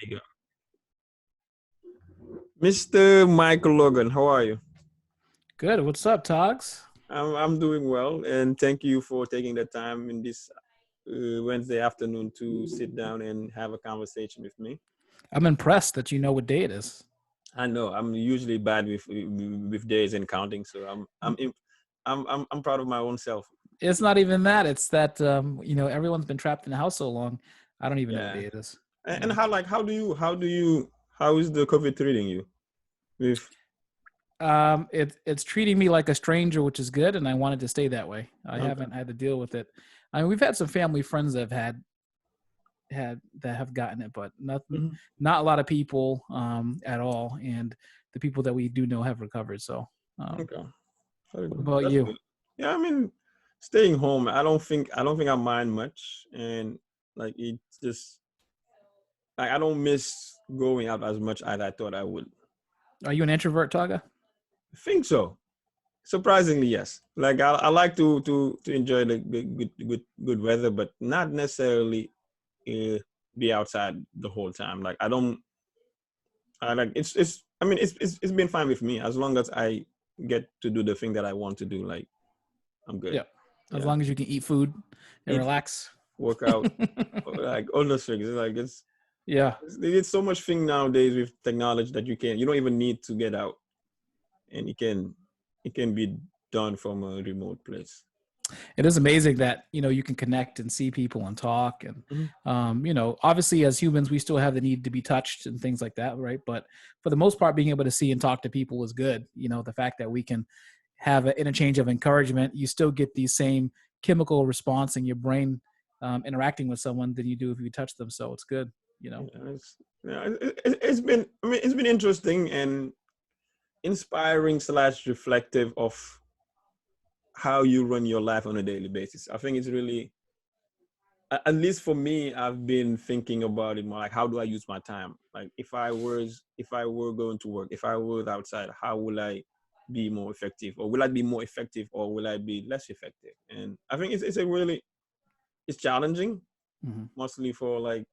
you go. Mr. Michael Logan, how are you? Good. What's up, Togs? I'm doing well, and thank you for taking the time in this Wednesday afternoon to sit down and have a conversation with me. I'm impressed that you know what day it is. I know I'm usually bad with days and counting, so I'm proud of my own self. It's not even that. It's that everyone's been trapped in the house so long. I don't even know what Yeah, day it is. and how is the COVID treating you? With It's treating me like a stranger, which is good, and I wanted to stay that way. I Okay, haven't had to deal with it. I mean, we've had some family friends that have that have gotten it, but Mhm. not a lot of people at all. And the people that we do know have recovered. So, Okay, very what good. about That's you? good. Yeah, I mean, staying home. I don't think I mind much, and like it just like I don't miss going out as much as I thought I would. Are you an introvert, Taga? I think so. Surprisingly, yes. Like I like to enjoy the good weather, but not necessarily uh, be outside the whole time. Like I don't. I like it's. I mean, it's been fine with me as long as I get to do the thing that I want to do. Like I'm good. Yeah. As Yeah. long as you can eat food and Eat, relax. work out, like all those things. It's like Yeah. it's so much thing nowadays with technology that you don't even need to get out, and it can be done from a remote place. It is amazing that you can connect and see people and talk and Mhm. obviously as humans we still have the need to be touched and things like that, right? But for the most part, being able to see and talk to people is good. The fact that we can have an interchange of encouragement, you still get the same chemical response in your brain interacting with someone than you do if you touch them, so it's good. Yeah, it's been, I mean, it's been interesting and inspiring slash reflective of how you run your life on a daily basis. I think it's really, at least for me, I've been thinking about it more like how do I use my time? Like if I were going to work, if I was outside, how will I be more effective? Or will I be more effective or will I be less effective? And I think it's a really it's challenging, Hmm. mostly for like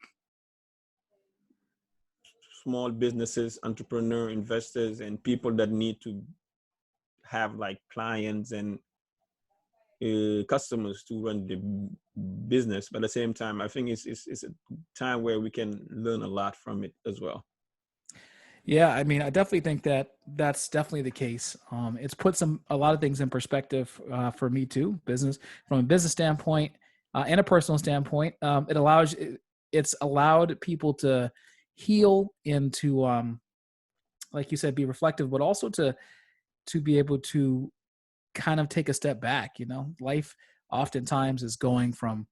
small businesses, entrepreneur investors and people that need to have like clients and customers to run the business. But at the same time, I think it's a time where we can learn a lot from it as well. Yeah, I mean, I definitely think that that's definitely the case. It's put a lot of things in perspective for me too. Business from a business standpoint and a personal standpoint, it's allowed people to heal and to, like you said, be reflective, but also to be able to kind of take a step back. Life oftentimes is going from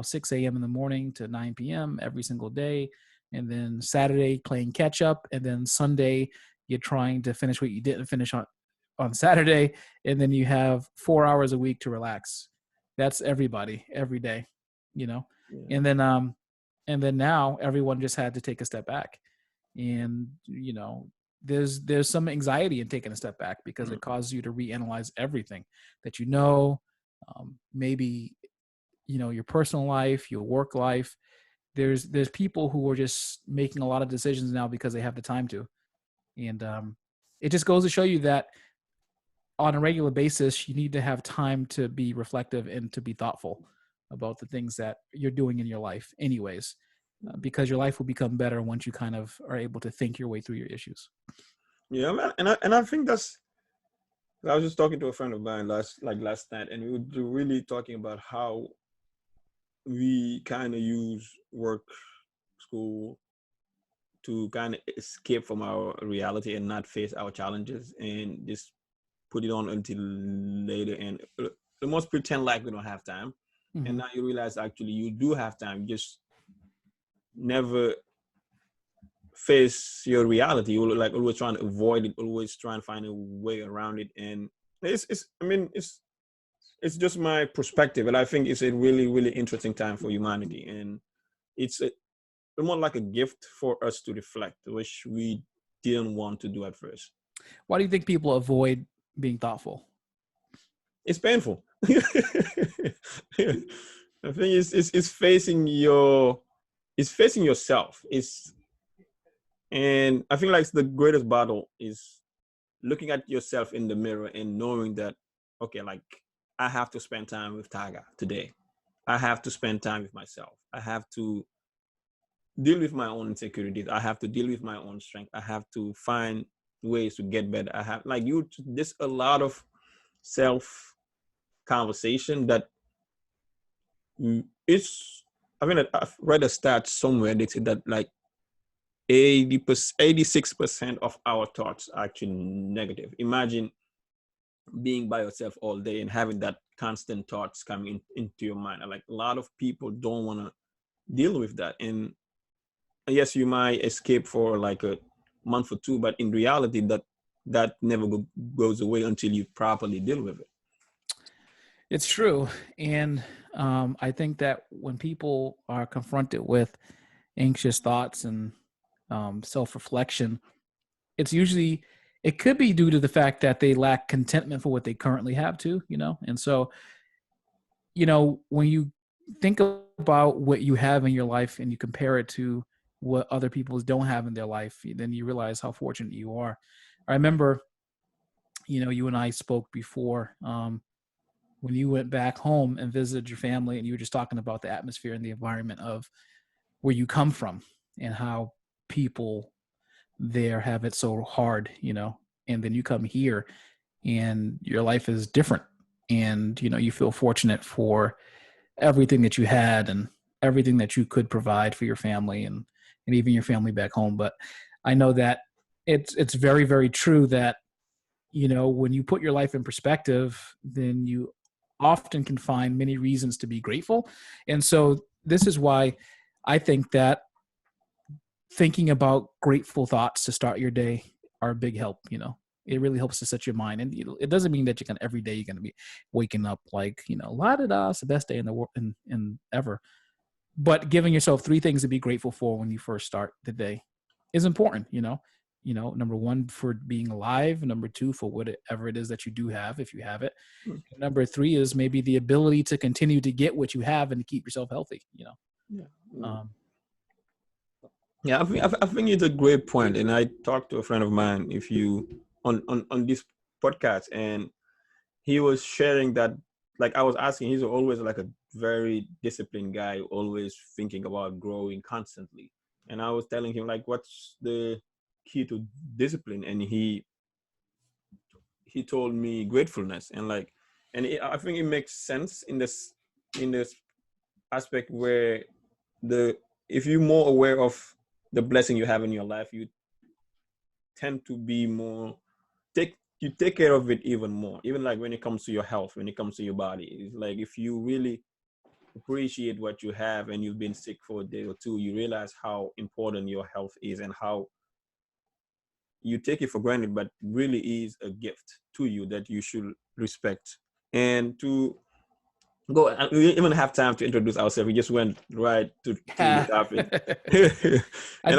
6 a.m. in the morning to 9 p.m. every single day, and then Saturday playing catch up, and then Sunday you're trying to finish what you didn't finish on Saturday, and then you have 4 hours a week to relax. That's everybody every day, you know, Yeah. and then now everyone just had to take a step back, and there's some anxiety in taking a step back because it Mm. causes you to reanalyze everything that maybe your personal life, your work life. There's people who are just making a lot of decisions now because they have the time to, and it just goes to show you that on a regular basis you need to have time to be reflective and to be thoughtful about the things that you're doing in your life anyways, because your life will become better once you kind of are able to think your way through your issues. Yeah, man. And I think that's I was just talking to a friend of mine last night, and we were really talking about how we kind of use work, school to kind of escape from our reality and not face our challenges and just put it on until later and almost pretend like we don't have time. And Mm-hmm. now you realize actually you do have time, just never face your reality. You like always trying to avoid it, always trying to find a way around it. And it's I mean it's just my perspective, and I think it's a really really interesting time for humanity, and it's more like a gift for us to reflect, which we didn't want to do at first. Why do you think people avoid being thoughtful? It's painful. I think it's facing yourself. It's And I think like the greatest battle is looking at yourself in the mirror and knowing that, okay, like I have to spend time with Tiger today. I have to spend time with myself. I have to deal with my own insecurities. I have to deal with my own strength. I have to find ways to get better. I have like you. There's a lot of self conversation that it's. I mean, I've read a stat somewhere. They say that like 80%, 86% of our thoughts are actually negative. Imagine being by yourself all day and having that constant thoughts coming into your mind. Like a lot of people don't want to deal with that. And yes, you might escape for like a month or two, but in reality, that never goes away until you properly deal with it. It's true. And I think that when people are confronted with anxious thoughts and self-reflection, it's usually, it could be due to the fact that they lack contentment for what they currently have too, And so, when you think about what you have in your life and you compare it to what other people don't have in their life, then you realize how fortunate you are. I remember, you and I spoke before, when you went back home and visited your family, and you were just talking about the atmosphere and the environment of where you come from and how people there have it so hard, and then you come here and your life is different, and you feel fortunate for everything that you had and everything that you could provide for your family and even your family back home. But I know that it's very, very true that when you put your life in perspective, then you often can find many reasons to be grateful. And so this is why I think that thinking about grateful thoughts to start your day are a big help. It really helps to set your mind. And it doesn't mean that every day you're going to be waking up like, la da da, it's the best day in the world in ever. But giving yourself 3 things to be grateful for when you first start the day is important. Number 1, for being alive. Number 2, for whatever it is that you do have, if you have it. Hmm. Number 3 is maybe the ability to continue to get what you have and to keep yourself healthy. Yeah. Um, Yeah, I think it's a great point. And I talked to a friend of mine if you on this podcast, and he was sharing that like I was asking, he's always like a very disciplined guy, always thinking about growing constantly. And I was telling him like what's the key to discipline, and he told me gratefulness. And like I think it makes sense in this aspect where the if you're more aware of the blessing you have in your life, you tend to be more take care of it even more. Even like when it comes to your health, when it comes to your body, it's like if you really appreciate what you have and you've been sick for a day or two, you realize how important your health is and how you take it for granted, but really is a gift to you that you should respect. And to go, we didn't even have time to introduce ourselves. We just went right to the topic. I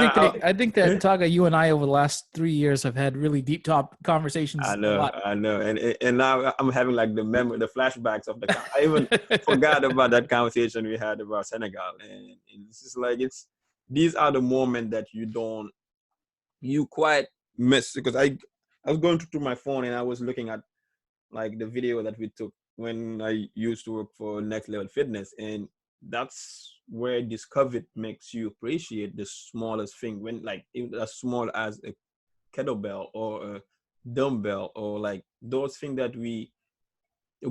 And think that Taga, you and I over the last 3 years have had really deep top conversations I a know, lot. I know, and now I'm having like the flashbacks of I even forgot about that conversation we had about Senegal, and it's just like these are the moments that you quite miss, because I was going through my phone and I was looking at like the video that we took when I used to work for Next Level Fitness, and that's where discovery makes you appreciate the smallest thing, when like even as small as a kettlebell or a dumbbell, or like those things that we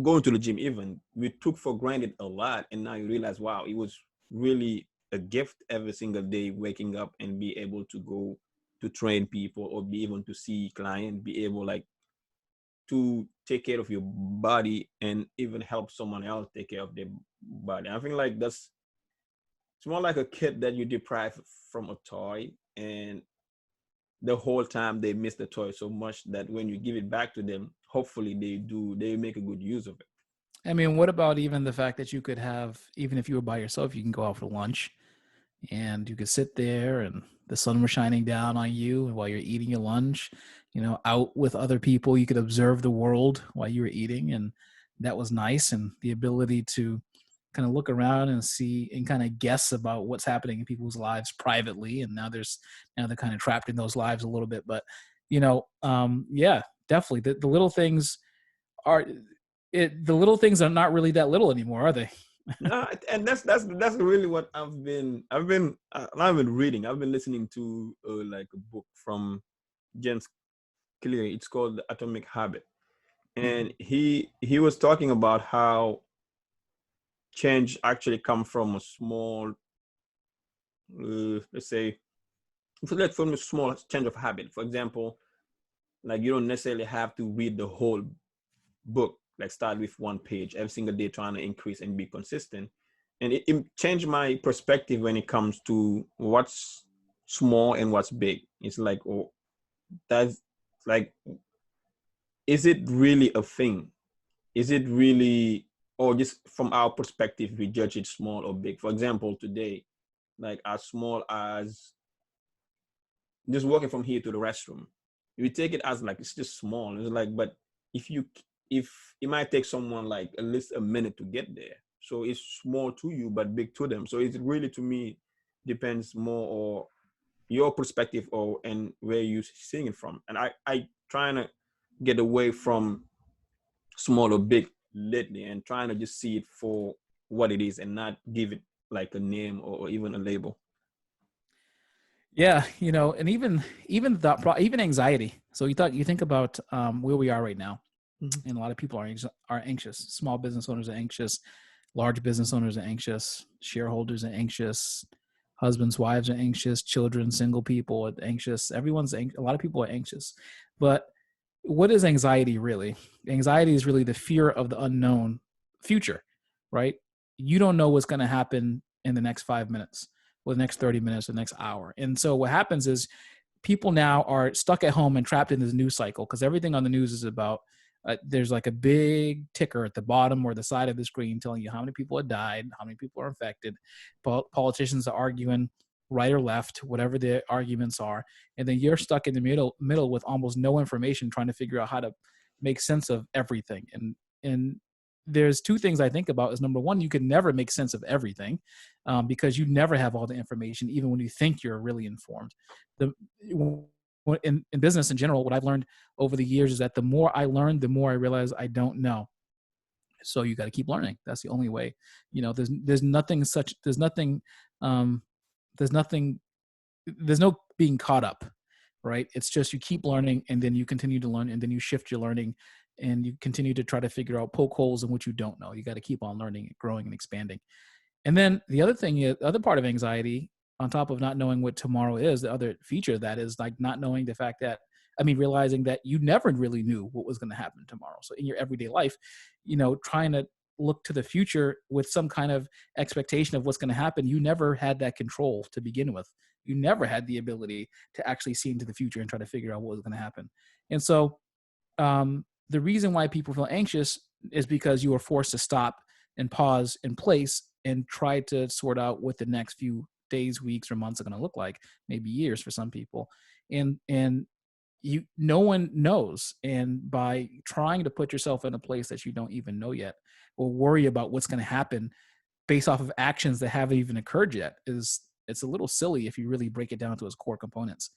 going to the gym even we took for granted a lot, and now you realize wow, it was really a gift every single day, waking up and be able to go to train people or be able to see clients, be able like to take care of your body and even help someone else take care of their body. I think like it's more like a kid that you deprive from a toy, and the whole time they miss the toy so much that when you give it back to them, hopefully they make a good use of it. I mean, what about even the fact that you could have, even if you were by yourself, you can go out for lunch and you could sit there and the sun was shining down on you while you're eating your lunch, out with other people. You could observe the world while you were eating, and that was nice. And the ability to kind of look around and see and kind of guess about what's happening in people's lives privately. And now they're kind of trapped in those lives a little bit. But, yeah, definitely the little things are the little things are not really that little anymore, are they? No, and that's really what I've been reading. I've been listening to like a book from James Clear. It's called The Atomic Habit, and he was talking about how change actually come from a small, let's say, if like from a small change of habit. For example, like you don't necessarily have to read the whole book. Like start with one page every single day, trying to increase and be consistent. And it changed my perspective when it comes to what's small and what's big. It's like, oh, that's like, is it really a thing? Is it really, or just from our perspective, we judge it small or big? For example, today, like as small as just walking from here to the restroom, we take it as like it's just small. It's like, but if you if it might take someone like at least a minute to get there, so it's small to you but big to them. So it's really, to me, depends more or your perspective or and where you seeing it from. And I trying to get away from small or big lately and trying to just see it for what it is and not give it like a name or even a label. Yeah, and even anxiety. So you think about where we are right now, Mm-hmm. and a lot of people are anxious. Small business owners are anxious, large business owners are anxious, shareholders are anxious, husbands, wives are anxious, children, single people are anxious. A lot of people are anxious. But what is anxiety really? Anxiety is really the fear of the unknown future, right? You don't know what's going to happen in the next 5 minutes, or the next 30 minutes, or the next hour. And so what happens is people now are stuck at home and trapped in this news cycle because everything on the news is about there's like a big ticker at the bottom or the side of the screen telling you how many people have died, how many people are infected. Politicians are arguing right or left, whatever the arguments are, and then you're stuck in the middle with almost no information, trying to figure out how to make sense of everything. And there's two things I think about. Is number one, you can never make sense of everything because you never have all the information, even when you think you're really informed. The in business in general, what I've learned over the years is that the more I learn, the more I realize I don't know. So you got to keep learning. That's the only way. There's nothing such. Um, there's nothing. There's no being caught up, right? It's just you keep learning, and then you continue to learn, and then you shift your learning, and you continue to try to figure out, poke holes in what you don't know. You got to keep on learning, growing, and expanding. And then the other thing is, the other part of anxiety, on top of not knowing what tomorrow is, the other feature of that is like not knowing the fact that, realizing that you never really knew what was going to happen tomorrow. So in your everyday life, trying to look to the future with some kind of expectation of what's going to happen, you never had that control to begin with. You never had the ability to actually see into the future and try to figure out what was going to happen. And so the reason why people feel anxious is because you are forced to stop and pause in place and try to sort out what the next few days, weeks, or months are going to look like, maybe years for some people. And no one knows. And by trying to put yourself in a place that you don't even know yet, or worry about what's going to happen based off of actions that haven't even occurred yet, it's a little silly if you really break it down to its core components.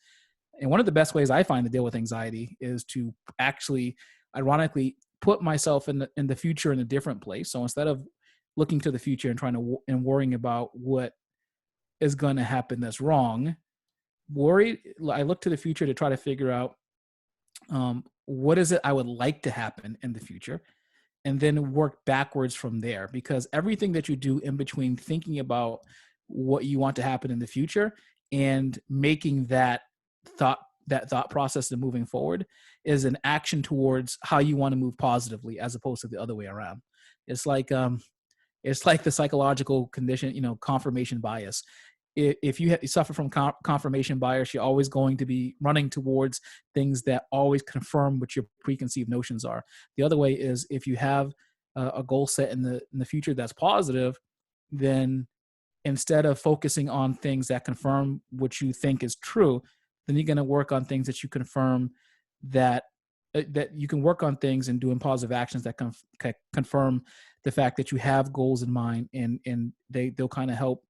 And one of the best ways I find to deal with anxiety is to actually, ironically, put myself in the future in a different place. So instead of looking to the future and and worrying about what is going to happen that's wrong, I look to the future to try to figure out what is it I would like to happen in the future, and then work backwards from there. Because everything that you do in between thinking about what you want to happen in the future and making that thought process and moving forward is an action towards how you want to move positively, as opposed to the other way around. It's like the psychological condition, confirmation bias. If you suffer from confirmation bias, you're always going to be running towards things that always confirm what your preconceived notions are. The other way is, if you have a goal set in the future that's positive, then instead of focusing on things that confirm what you think is true, then you're going to work on things that you confirm that you can work on things and doing positive actions that confirm the fact that you have goals in mind, and they'll kind of help,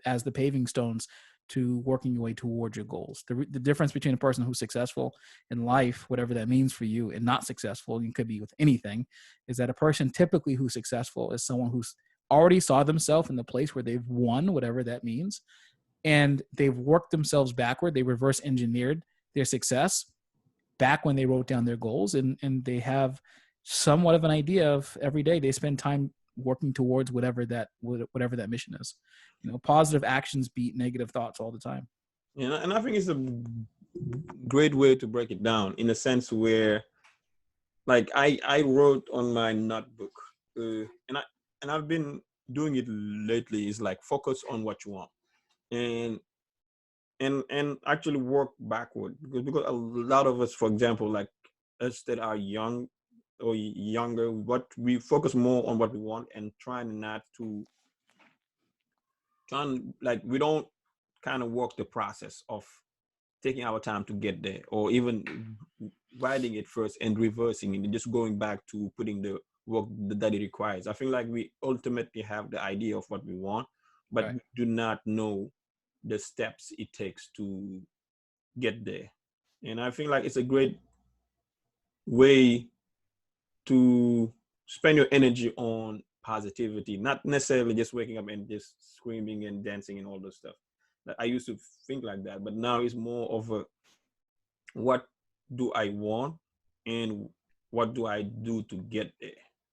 as the paving stones to working your way towards your goals. The difference between a person who's successful in life, whatever that means for you, and not successful, and could be with anything, is that a person typically who's successful is someone who's already saw themselves in the place where they've won, whatever that means, and they've worked themselves backward. They reverse engineered their success back when they wrote down their goals, and they have somewhat of an idea of every day they spend time working towards whatever that mission is. Positive actions beat negative thoughts all the time. Yeah, and I think it's a great way to break it down in a sense where, like, I wrote on my notebook, and I've been doing it lately. Is like focus on what you want, and actually work backward, because a lot of us, for example, like us that are young or younger, what we focus more on what we want and trying not to like we don't kind of work the process of taking our time to get there, or even writing it first and reversing it and just going back to putting the work that it requires. I feel like we ultimately have the idea of what we want, but Right. we do not know the steps it takes to get there. And I feel like it's a great way to spend your energy on positivity, not necessarily just waking up and just screaming and dancing and all those stuff. I used to think like that, but now it's more of a what do I want and what do I do to get there.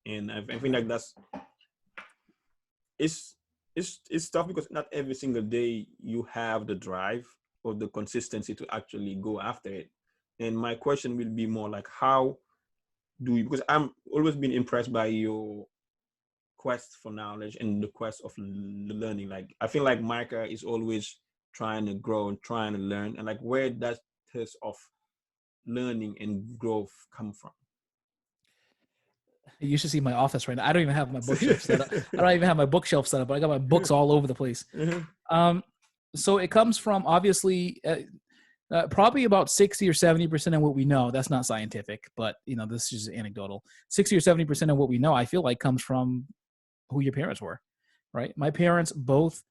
And I think like that's it's it's tough because not every single day you have the drive or the consistency to actually go after it. And my question will be more like, how do you, because I'm always been impressed by your quest for knowledge and the quest of learning. Like I feel like Micah is always trying to grow and trying to learn, and like where does this of learning and growth come from? You should see my office right now. I don't even have my bookshelf set up. I don't even have my bookshelf set up, but I got my books all over the place. So it comes from obviously probably about 60 or 70% of what we know. That's not scientific, but this is just anecdotal. 60 or 70% of what we know, I feel like, comes from who your parents were, right? My parents both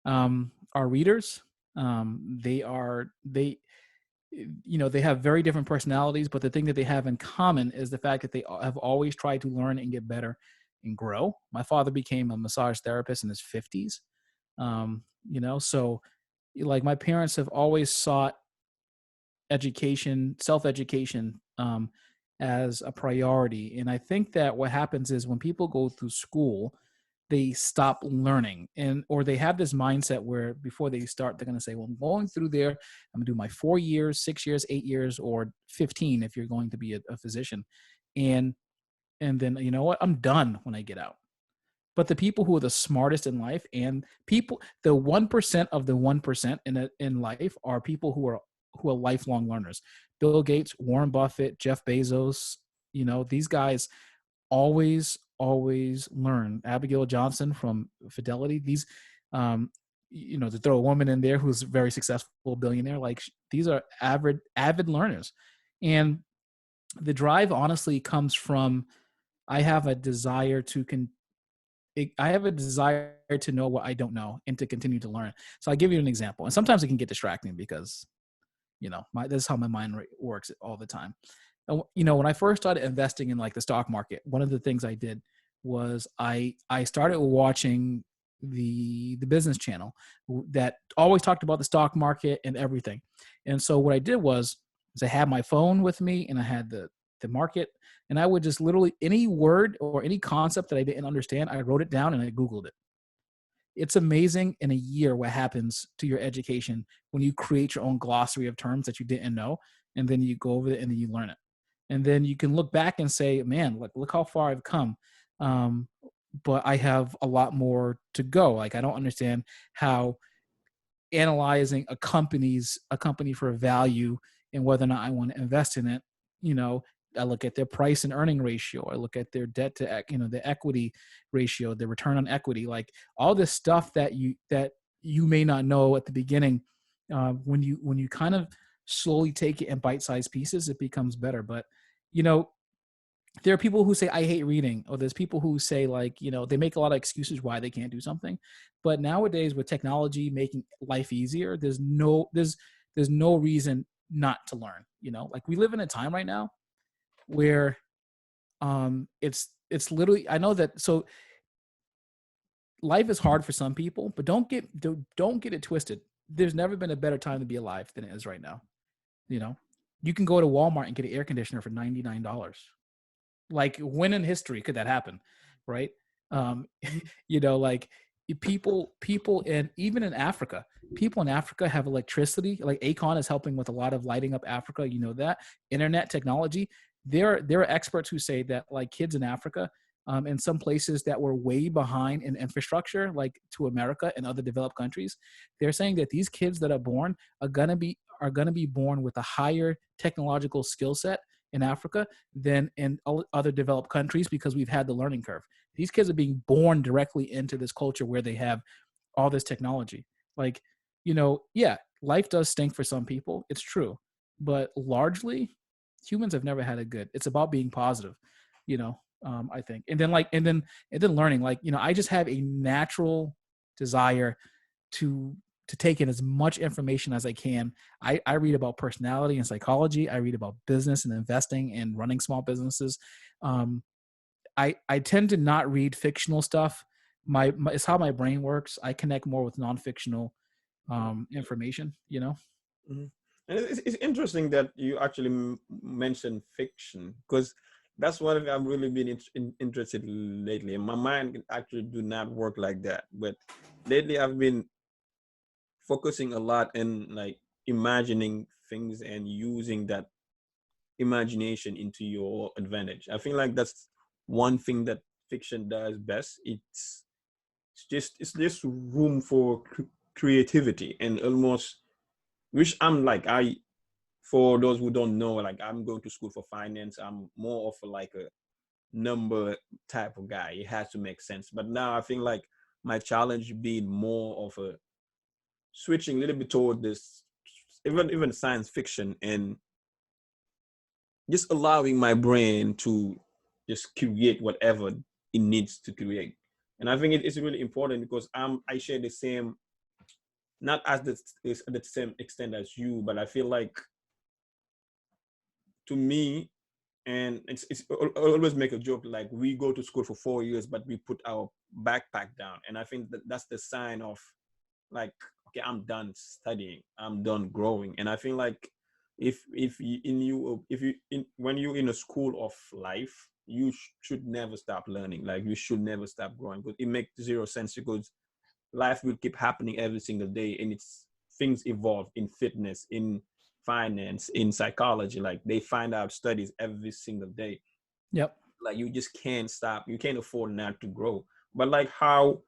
are readers. They have very different personalities, but the thing that they have in common is the fact that they have always tried to learn and get better and grow. My father became a massage therapist in his 50s. So like my parents have always sought education, self-education, as a priority. And I think that what happens is when people go through school, they stop learning, or they have this mindset where before they start, they're going to say, well, I'm going through there. I'm going to do my 4 years, 6 years, 8 years, or 15 if you're going to be a physician. And then, you know what? I'm done when I get out. But the people who are the smartest in life, and people, the 1% of the 1% in life, are people who are lifelong learners. Bill Gates, Warren Buffett, Jeff Bezos, these guys always learn. Abigail Johnson from Fidelity, these, to throw a woman in there who's a very successful billionaire, like these are avid learners. And the drive honestly comes from, I have a desire to know what I don't know and to continue to learn. So I'll give you an example. And sometimes it can get distracting because, this is how my mind works all the time. And, when I first started investing in like the stock market, one of the things I did was I started watching the business channel that always talked about the stock market and everything. And so what I did was I had my phone with me and I had the market, and I would just literally, any word or any concept that I didn't understand, I wrote it down and I Googled it. It's amazing in a year what happens to your education when you create your own glossary of terms that you didn't know, and then you go over it and then you learn it. And then you can look back and say, man, look how far I've come. But I have a lot more to go. Like, I don't understand how analyzing a company for a value and whether or not I want to invest in it. I look at their price and earning ratio. I look at their debt to, the equity ratio, the return on equity, like all this stuff that you may not know at the beginning. When you kind of slowly take it in bite-sized pieces, it becomes better. But, there are people who say I hate reading, or there's people who say, like, they make a lot of excuses why they can't do something. But nowadays, with technology making life easier, there's no reason not to learn. Like, we live in a time right now where it's literally, I know that. So life is hard for some people, but don't get it twisted. There's never been a better time to be alive than it is right now. You can go to Walmart and get an air conditioner for $99. Like, when in history could that happen, right? um like, people and even in Africa, people in Africa have electricity. Like, Acon is helping with a lot of lighting up Africa, that internet technology. There are experts who say that, like, kids in Africa, in some places that were way behind in infrastructure, like to America and other developed countries, they're saying that these kids that are born are gonna be born with a higher technological skill set in Africa than in other developed countries, because we've had the learning curve. These kids are being born directly into this culture where they have all this technology. Like, yeah, life does stink for some people. It's true. But largely, humans have never had it good. It's about being positive, I think. And then learning. Like, I just have a natural desire to take in as much information as I can. I read about personality and psychology. I read about business and investing and running small businesses. I tend to not read fictional stuff. It's how my brain works. I connect more with non-fictional information. Mhm. And it's interesting that you actually mentioned fiction, because that's what I've really been interested lately. My mind actually do not work like that, but lately I've been focusing a lot in like imagining things and using that imagination into your advantage. I feel like that's one thing that fiction does best. It's just room for creativity, and almost, which I'm like, for those who don't know, like, I'm going to school for finance. I'm more of like a number type of guy. It has to make sense. But now I think like my challenge being more of a switching a little bit toward this, even science fiction, and just allowing my brain to just create whatever it needs to create. And I think it's really important, because I share the same, not as the is at the same extent as you, but I feel like, to me, and I always make a joke, like, we go to school for 4 years, but we put our backpack down, and I think that's the sign of, like, okay, I'm done studying, I'm done growing. And I feel like, if you in you if you in when you're in a school of life, you should never stop learning. Like, you should never stop growing, because it makes zero sense, because life will keep happening every single day, and it's things evolve in fitness, in finance, in psychology. Like, they find out studies every single day. Yep. Like, you just can't stop, you can't afford not to grow. But like, how,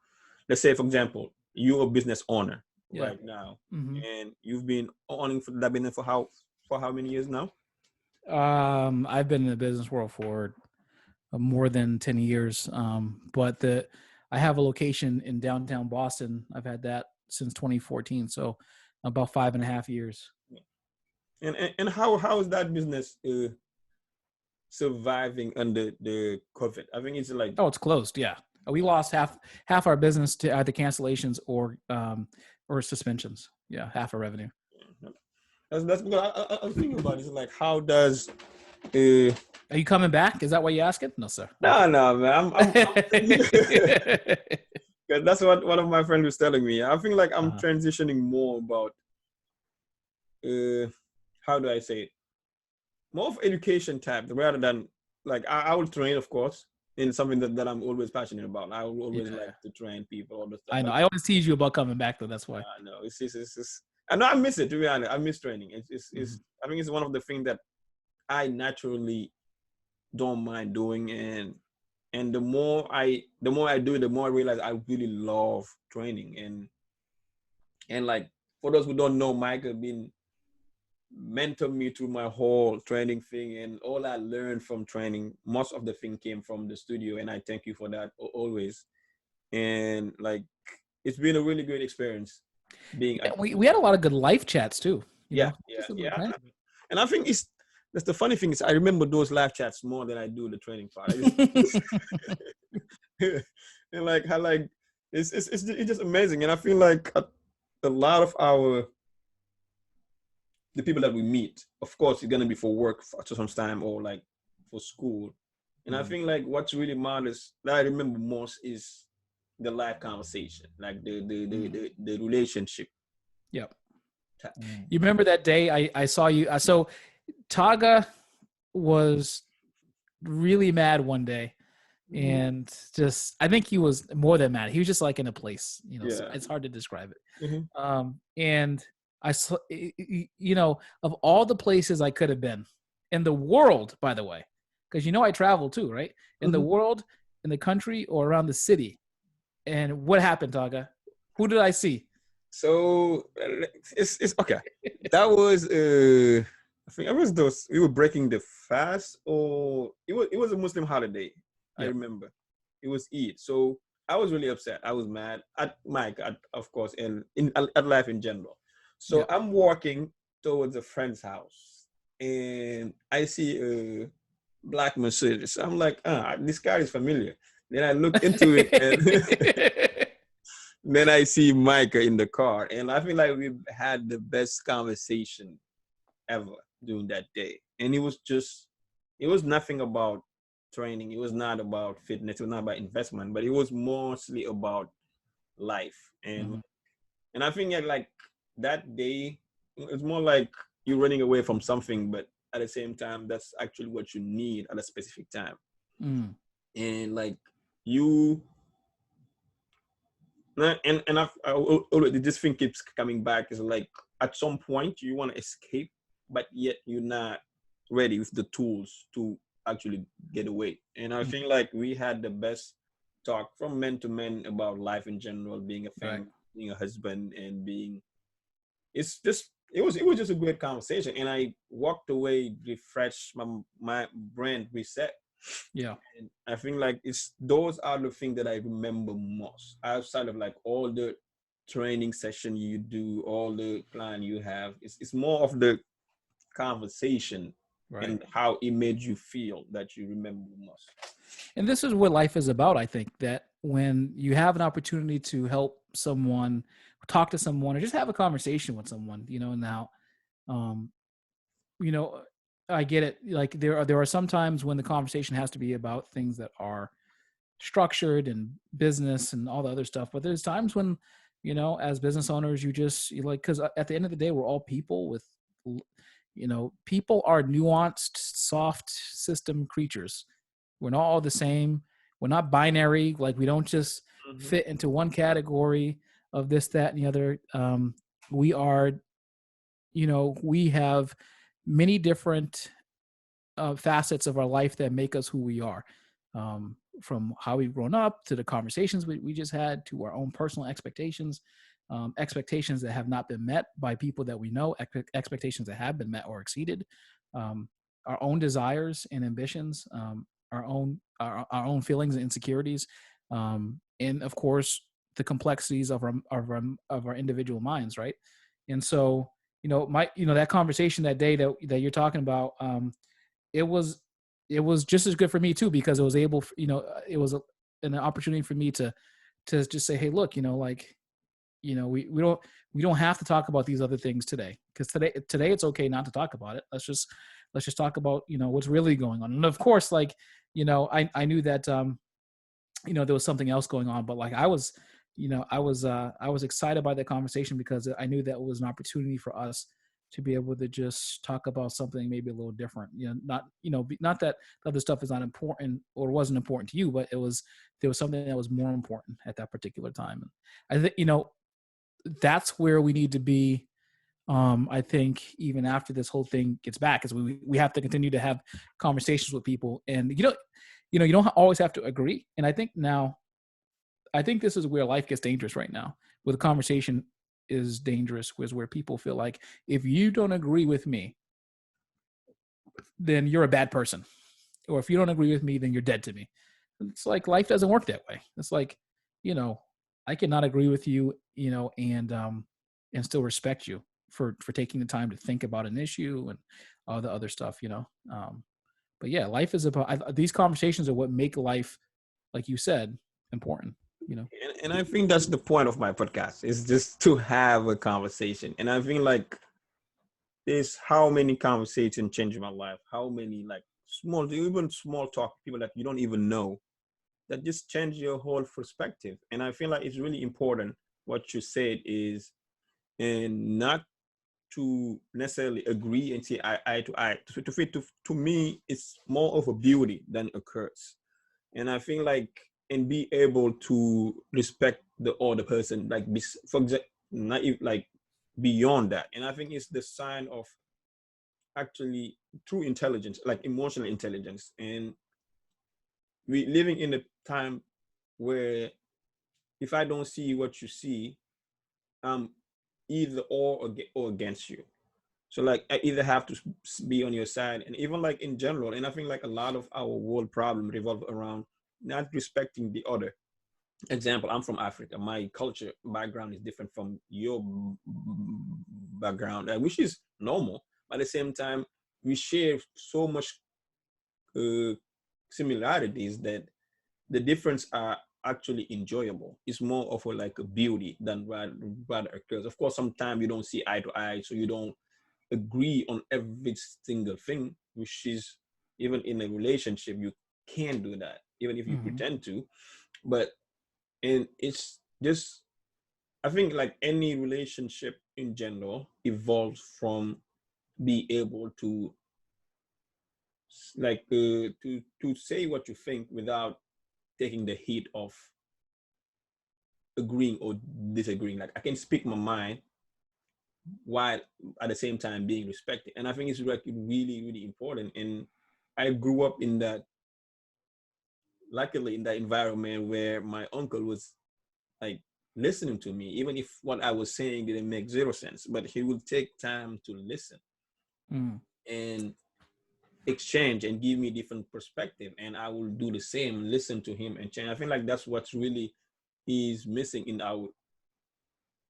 let's say for example, you're a business owner Yeah. right now, Mm-hmm. and you've been owning for that business for how many years now? I've been in the business world for more than 10 years. But I have a location in downtown Boston. I've had that since 2014. So about 5.5 years. And how is that business surviving under the COVID? I think it's like, Oh, it's closed. Yeah. We lost half our business to either cancellations or suspensions. Yeah. Half our revenue. that's because I was thinking about it. It's like, how does uh Are you coming back? Is that why you ask it? No, sir. no, man, that's what one of my friends was telling me. I feel like I'm transitioning more about uh how do I say it, more of education type, rather than, like, I will train, of course, in something that I'm always passionate about. I will always Yeah. like to train people, all the stuff. I know. But I always tease you about coming back, though. That's why. no, it's I know I miss it, to be honest. I miss training. Mhm. I think it's one of the things that I naturally don't mind doing, and the more I do it, the more I realize I really love training. And like, for those who don't know, Micah been mentored me through my whole training thing, and all I learned from training, most of the thing came from the studio, and I thank you for that always. And like, it's been a really great experience being Yeah, at we had a lot of good life chats too. yeah. And I think it's that's the funny thing is I remember those live chats more than I do the training part. And like how like it's just amazing, and I feel like a lot of the people that we meet, of course, it's gonna be for work for some time or like for school, and I think like what's really matters that I remember most is the live conversation, like the relationship. Yep. You remember that day I saw you? So Taga was really mad one day, and just I think he was more than mad. He was just like in a place, you know. So Yeah. it's hard to describe it. Mm-hmm. And I saw, you know, of all the places I could have been in the world, by the way, because you know I travel too, right? In the world, in the country, or around the city. And what happened, Taga? Who did I see? So it's okay. That was I think it was those we were breaking the fast, or it was a Muslim holiday. I Yep. remember it was Eid. So I was really upset. I was mad at Mike, of course, and at life in general. So Yep. I'm walking towards a friend's house, and I see a black Mercedes. I'm like, this car is familiar. Then I look into it, and then I see Micah in the car, and I feel like we had the best conversation ever during that day. And it was nothing about training. It was not about fitness. It was not about investment, but it was mostly about life. And I think like that day, it's more like you're running away from something, but at the same time, that's actually what you need at a specific time. And like you this thing keeps coming back is like at some point you want to escape, but yet you're not ready with the tools to actually get away. And I feel like we had the best talk from men to men about life in general, being a family, being a husband, and being it was just a great conversation. And I walked away refreshed, my brain reset. Yeah. And I think like those are the things that I remember most outside of like all the training session you do, all the plan you have. It's more of the conversation and how it made you feel that you remember most. And this is what life is about. I think that when you have an opportunity to help someone, talk to someone, or just have a conversation with someone, you know, now, you know, I get it. Like there are some times when the conversation has to be about things that are structured and business and all the other stuff. But there's times when, you know, as business owners, you like, because at the end of the day, we're all people with, you know, people are nuanced, soft system creatures. We're not all the same. We're not binary. Like we don't just fit into one category of this, that, and the other. We are, you know, we have many different facets of our life that make us who we are. From how we've grown up to the conversations we just had to our own personal expectations, expectations that have not been met by people that we know, expectations that have been met or exceeded, our own desires and ambitions, our own feelings and insecurities, and of course the complexities of our individual minds, right? And so, you know, that conversation that day that you're talking about, it was just as good for me too, because it was able, you know, it was an opportunity for me to just say, hey, look, you know, like, you know, we don't have to talk about these other things today, because today it's okay not to talk about it. Let's just talk about, you know, what's really going on. And of course, like, you know, I knew that you know, there was something else going on, but like I was excited by that conversation because I knew that was an opportunity for us to be able to just talk about something maybe a little different. You know, not that the other stuff is not important or wasn't important to you, but there was something that was more important at that particular time. And I think, you know, that's where we need to be. I think even after this whole thing gets back, is we have to continue to have conversations with people, and you don't always have to agree. And I think this is where life gets dangerous right now, where the conversation is dangerous, where people feel like if you don't agree with me, then you're a bad person, or if you don't agree with me, then you're dead to me. It's like life doesn't work that way. It's like, you know, I cannot agree with you, you know, and still respect you. for taking the time to think about an issue and all the other stuff, but yeah, life is about these conversations are what make life, like you said, important, And I think that's the point of my podcast, is just to have a conversation. And I think like this, how many conversations changed my life, how many like small, even small talk, people that you don't even know, that just change your whole perspective. And I feel like it's really important what you said is, and not to necessarily agree and say eye to eye. To me, it's more of a beauty than a curse. And I feel like, and be able to respect the other person, like for example, not even like beyond that. And I think it's the sign of actually true intelligence, like emotional intelligence. And we living in a time where if I don't see what you see, I'm either or against you. So like I either have to be on your side, and even like in general, and I think like a lot of our world problem revolve around not respecting the other. Example, I'm from Africa. My culture background is different from your background, which is normal. But at the same time, we share so much uh, similarities that the difference are actually enjoyable. It's more of a like a beauty than rather occurs. Of course, sometimes you don't see eye to eye, so you don't agree on every single thing, which is, even in a relationship, you can't do that, even if you mm-hmm. pretend to. But and it's just, I think like any relationship in general evolves from be able to like to say what you think without taking the heat of agreeing or disagreeing. Like I can speak my mind while at the same time being respected. And I think it's like really, really important. And I grew up in that, luckily in that environment where my uncle was like listening to me, even if what I was saying didn't make zero sense, but he would take time to listen and exchange and give me different perspective. And I will do the same, listen to him and change. I feel like that's what's really is missing in our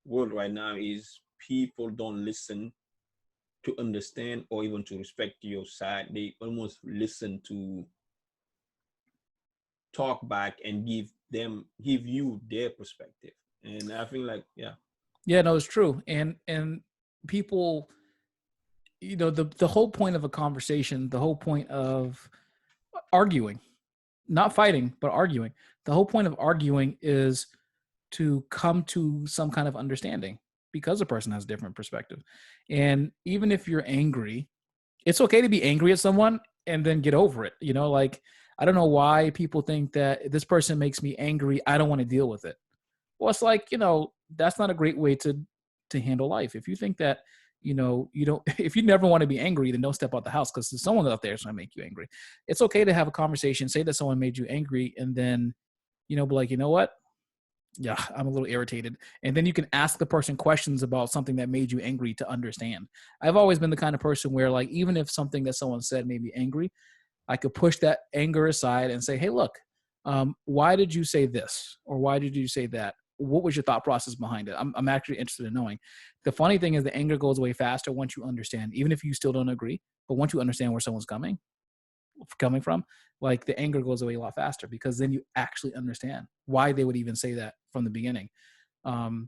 world right now, is people don't listen to understand or even to respect your side. They almost listen to talk back and give you their perspective. And I think like, yeah. Yeah, no, it's true. And people, the whole point of a conversation, the whole point of arguing, not fighting, but arguing. The whole point of arguing is to come to some kind of understanding because a person has a different perspective. And even if you're angry, it's okay to be angry at someone and then get over it. Like, I don't know why people think that this person makes me angry, I don't want to deal with it. Well, it's like, that's not a great way to handle life. If you think that, you don't, if you never want to be angry, then don't step out the house, because there's someone out there that's going to make you angry. It's okay to have a conversation, say that someone made you angry, and then, be like, you know what? Yeah, I'm a little irritated. And then you can ask the person questions about something that made you angry to understand. I've always been the kind of person where, like, even if something that someone said made me angry, I could push that anger aside and say, hey, look, why did you say this? Or why did you say that? What was your thought process behind it? I'm actually interested in knowing. The funny thing is the anger goes away faster once you understand, even if you still don't agree. But once you understand where someone's coming from, like, the anger goes away a lot faster, because then you actually understand why they would even say that from the beginning. I've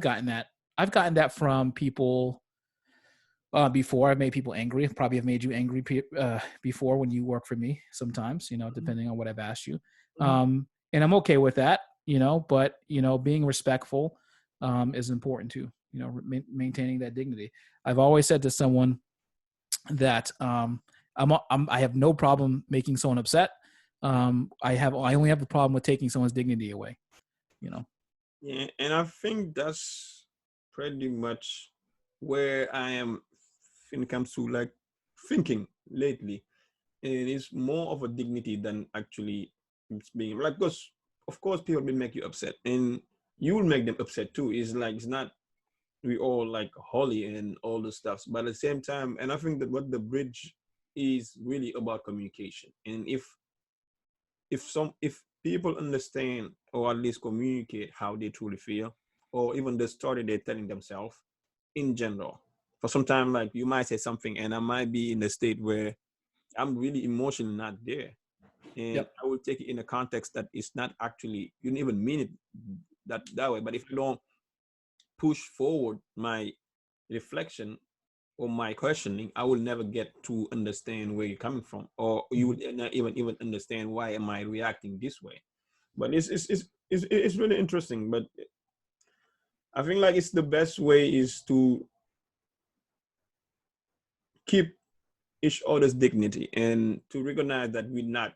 gotten that from people before. I've made people angry. Probably have made you angry before when you work for me sometimes, depending on what I've asked you. And I'm okay with that, but, being respectful is important too, maintaining that dignity. I've always said to someone that I have no problem making someone upset. I only have a problem with taking someone's dignity away, Yeah, and I think that's pretty much where I am when it comes to like thinking lately. And it's more of a dignity than actually it's being like, because of course people will make you upset and you will make them upset too. It's like, it's not, we all like holy and all the stuff, but at the same time, and I think that what the bridge is really about communication. And if people understand or at least communicate how they truly feel, or even the story they're telling themselves, in general. For some time, like you might say something, and I might be in a state where I'm really emotionally not there, and Yep. I will take it in a context that is not actually you don't even mean it that way. But if I don't push forward my reflection or my questioning, I will never get to understand where you're coming from, or you Mhm. would not even understand why am I reacting this way. But it's really interesting. But I think like it's the best way is to keep each other's dignity and to recognize that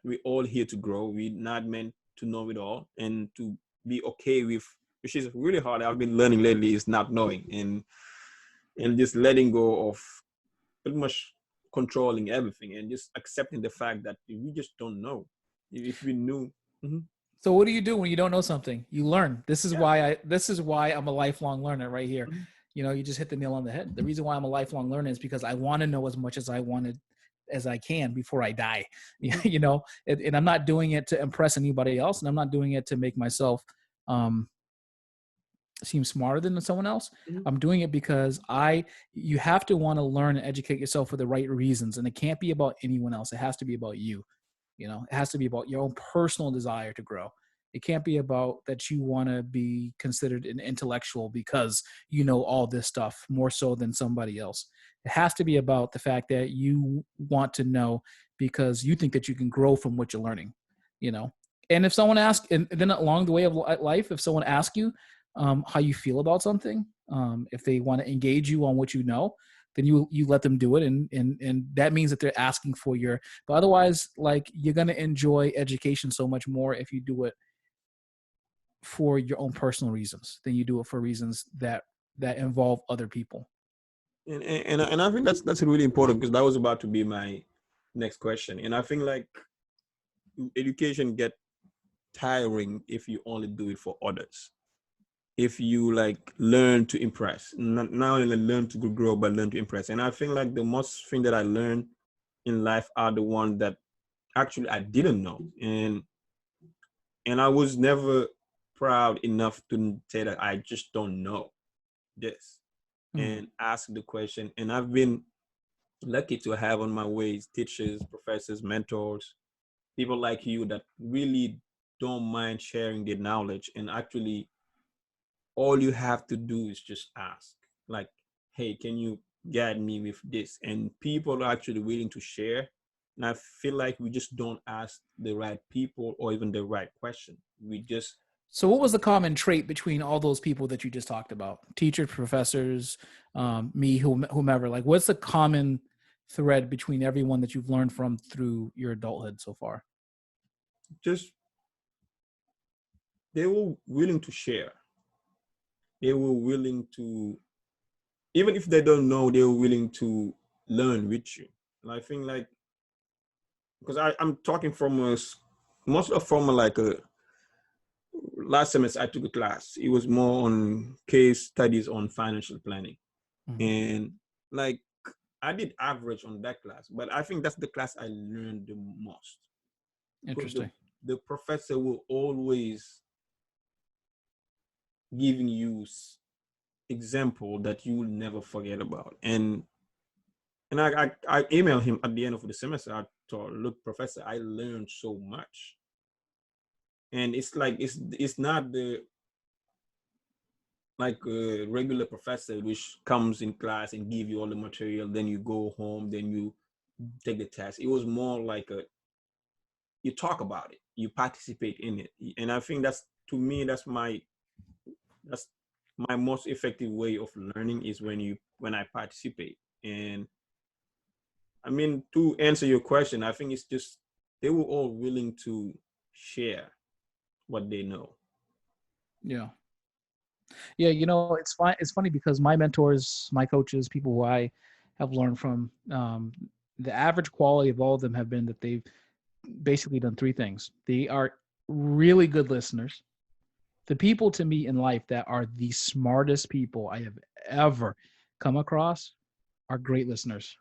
we're all here to grow. We're not meant to know it all, and to be okay with, which is really hard. I've been learning lately is not knowing, and just letting go of pretty much controlling everything and just accepting the fact that we just don't know. If we knew, mhm. So what do you do when you don't know something? You learn. Yeah. This is why I'm a lifelong learner right here. Mhm. You know, you just hit the nail on the head. The reason why I'm a lifelong learner is because I want to know as much as I wanted as I can before I die. Mhm. You know, and I'm not doing it to impress anybody else, and I'm not doing it to make myself um, seem smarter than someone else. Mhm. I'm doing it because you have to want to learn and educate yourself for the right reasons, and it can't be about anyone else. It has to be about you. You know, it has to be about your own personal desire to grow. It can't be about that you want to be considered an intellectual because you know all this stuff more so than somebody else. It has to be about the fact that you want to know because you think that you can grow from what you're learning, you know. And if someone asks, and then along the way of life, if someone asks you how you feel about something, if they want to engage you on what you know, then you let them do it, and that means that they're asking for your. But otherwise, like you're gonna enjoy education so much more if you do it for your own personal reasons than you do it for reasons that involve other people. And I think that's really important because that was about to be my next question. And I think like education get tiring if you only do it for others. If you like learn to impress, not only learn to grow, but learn to impress. And I think like the most thing that I learned in life are the ones that actually I didn't know, and I was never proud enough to say that I just don't know this Hmm. and ask the question. And I've been lucky to have on my ways teachers, professors, mentors, people like you that really don't mind sharing their knowledge. And actually all you have to do is just ask, like, hey, can you guide me with this? And people are actually willing to share. And I feel like we just don't ask the right people or even the right question. We just So, what was the common trait between all those people that you just talked about? Teachers, professors, me, whomever. Like, what's the common thread between everyone that you've learned from through your adulthood so far? just they were willing to share. They were willing to, even if they don't know, they were willing to learn with you. And I think like, because I'm talking from most of from like a last semester I took a class. It was more on case studies on financial planning. Mhm. And like I did average on that class, but I think that's the class I learned the most because Interesting. the professor will always giving you example that you will never forget about. And I emailed him at the end of the semester. I told, look, professor, I learned so much. And it's like it's not the like a regular professor which comes in class and give you all the material, then you go home, then you take the test. It was more like a you talk about it, you participate in it. And I think that's to me that's my most effective way of learning is when I participate. And I mean, to answer your question, I think it's just they were all willing to share what they know. Yeah. Yeah, you know, it's fine. It's funny because my mentors, my coaches, people who I have learned from, the average quality of all of them have been that they've basically done three things. They are really good listeners. The people to me in life that are the smartest people I have ever come across are great listeners.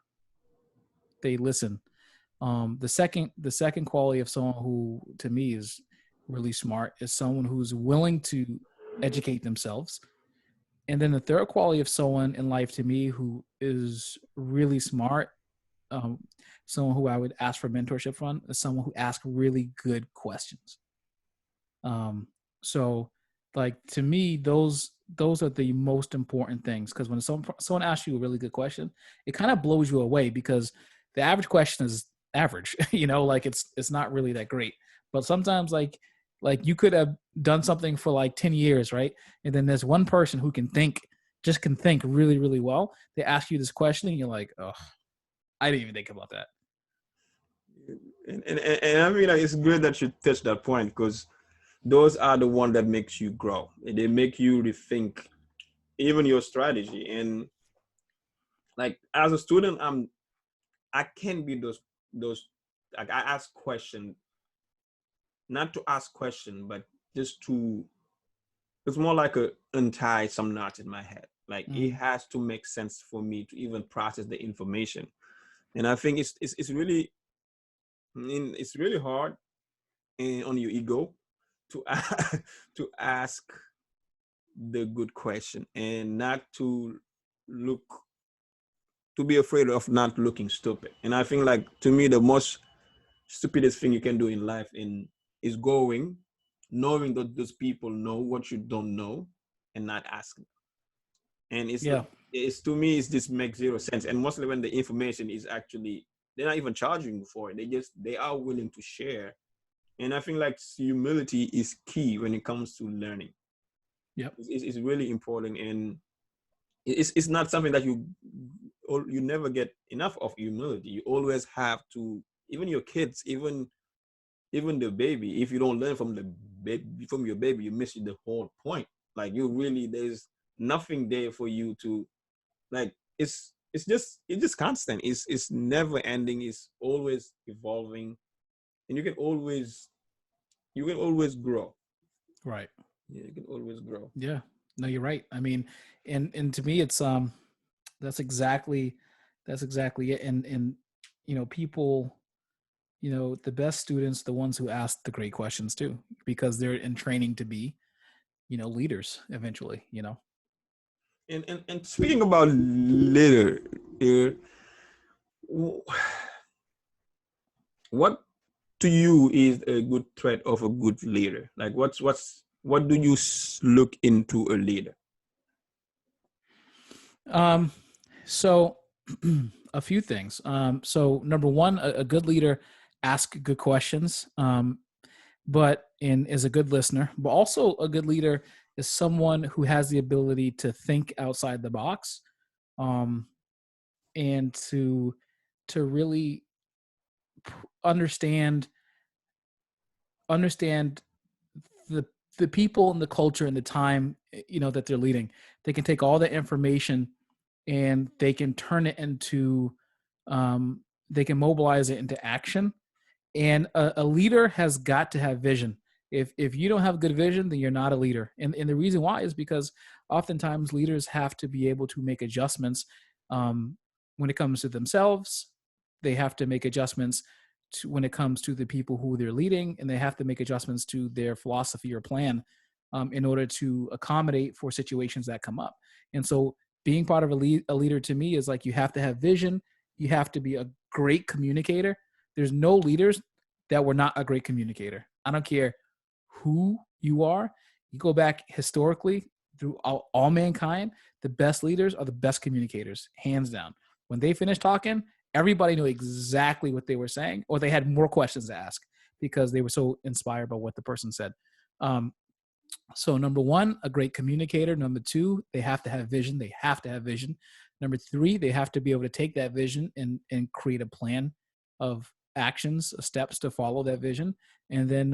They listen. The second quality of someone who to me is really smart is someone who's willing to educate themselves. And then the third quality of someone in life to me who is really smart, um, someone who I would ask for mentorship from, is someone who asks really good questions. Um, so like to me, those are the most important things, because when someone asks you a really good question, it kind of blows you away, because the average question is average, like it's not really that great. But sometimes like you could have done something for like 10 years, right? And then there's one person who can think really, really well. They ask you this question and you're like, oh, I didn't even think about that. And I mean, like, it's great that you touched that point, because those are the one that makes you grow. They make you rethink even your strategy. And like as a student, I can be those like I ask question, not to ask question, but just to, it's more like a untie some knots in my head. Like it Mm. has to make sense for me to even process the information. And I think it's really, I mean, it's really hard on your ego to to ask the good question, and not to look, to be afraid of not looking stupid. And I think, like, to me, the most stupidest thing you can do in life is going, knowing that those people know what you don't know, and not asking. And Yeah. it's to me, it's this makes zero sense. And mostly when the information is actually, they're not even charging you for it, they are willing to share. And I think like humility is key when it comes to learning. Yep. It's really important. And it's not something that you never get enough of. Humility, you always have to, even your kids, even the baby, if you don't learn from the baby, from your baby, you miss the whole point. Like, you really, there's nothing there for you to, like, it's just constant. It's never ending. It's always evolving. And you can always grow. Right. Yeah, you can always grow. Yeah. No, you're right. I mean, and to me, it's that's exactly it. And people, the best students, the ones who ask the great questions too, because they're in training to be, leaders eventually. And speaking about leader, uh, what to you is a good trait of a good leader? Like, what do you look into a leader? Um, so a few things. So number one, a good leader asks good questions. But and is a good listener, but also a good leader is someone who has the ability to think outside the box, um, and to really understand understand the the people and the culture and the time that they're leading. They can take all the information and they can turn it into they can mobilize it into action. And a leader has got to have vision. If you don't have good vision, then you're not a leader. And the reason why is because oftentimes leaders have to be able to make adjustments when it comes to themselves. They have to make adjustments when it comes to the people who they're leading, and they have to make adjustments to their philosophy or plan in order to accommodate for situations that come up. And so being part of a leader to me is like, you have to have vision. You have to be a great communicator. There's no leaders that were not a great communicator. I don't care who you are. You go back historically through all mankind, the best leaders are the best communicators, hands down. When they finished talking, everybody knew exactly what they were saying, or they had more questions to ask because they were so inspired by what the person said. Um, so number one, a great communicator. Number two, they have to have vision. They have to have vision. Number three, they have to be able to take that vision and create a plan of actions, steps to follow that vision. And then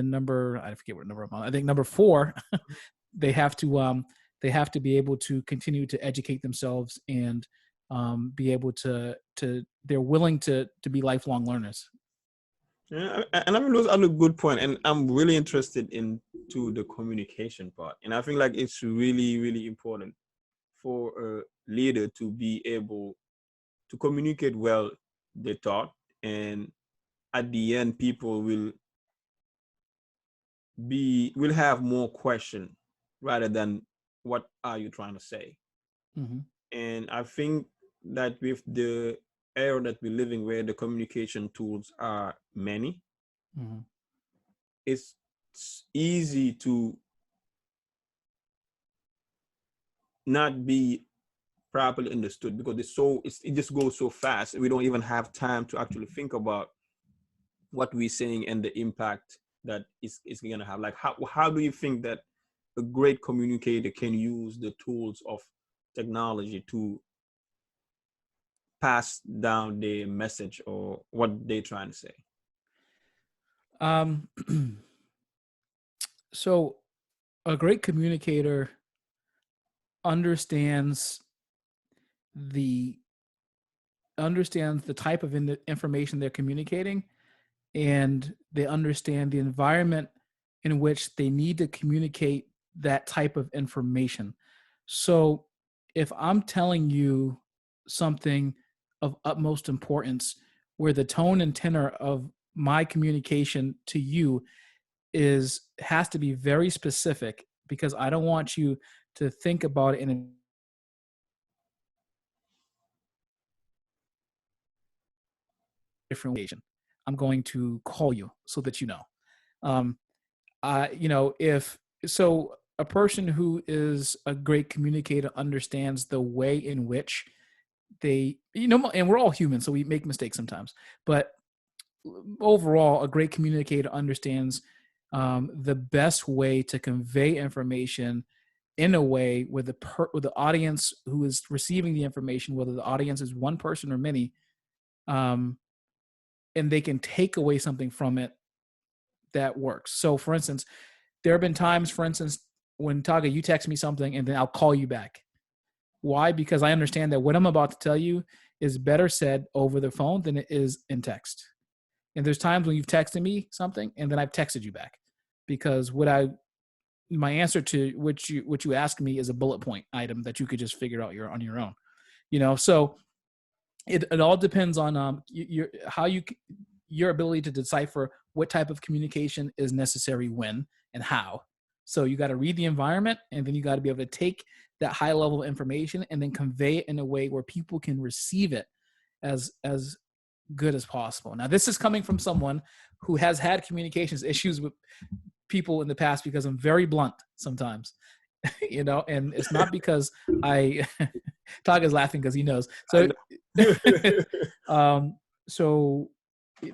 number, I forget what number I'm on. I think number four, they have to be able to continue to educate themselves and be able to they're willing to be lifelong learners. Yeah, and I mean, those are a good point. And I'm really interested into the communication part. And I think like it's really, really important for a leader to be able to communicate well the thought. And at the end, people will have more question rather than what are you trying to say. Mm-hmm. And I think that with the era that we're living, where the communication tools are many, Mm-hmm. it's easy to not be properly understood, because it just goes so fast. We don't even have time to actually think about what we're saying and the impact that is going to have. Like, how do you think that a great communicator can use the tools of technology to pass down their message or what they're trying to say? Um, so a great communicator understands the type of information they're communicating, and they understand the environment in which they need to communicate that type of information. So if I'm telling you something of utmost importance, where the tone and tenor of my communication to you has to be very specific, because I don't want you to think about it in a different way. I'm going to call you so that you know. Um, if so, a person who is a great communicator understands the way in which and we're all human, so we make mistakes sometimes. But overall, a great communicator understands the best way to convey information in a way where the audience who is receiving the information, whether the audience is one person or many, um, and they can take away something from it that works. So, for instance, there have been times, for instance, when Taga, you text me something and then I'll call you back. Why? Because I understand that what I'm about to tell you is better said over the phone than it is in text. And there's times when you've texted me something and then I've texted you back, because my answer to what you asked me is a bullet point item that you could just figure out on your own. So it all depends on your ability to decipher what type of communication is necessary when and how. So you got to read the environment, and then you got to be able to take that high level of information and then convey it in a way where people can receive it as good as possible. Now, this is coming from someone who has had communications issues with people in the past, because I'm very blunt sometimes, and it's not because Taga's laughing because he knows. So,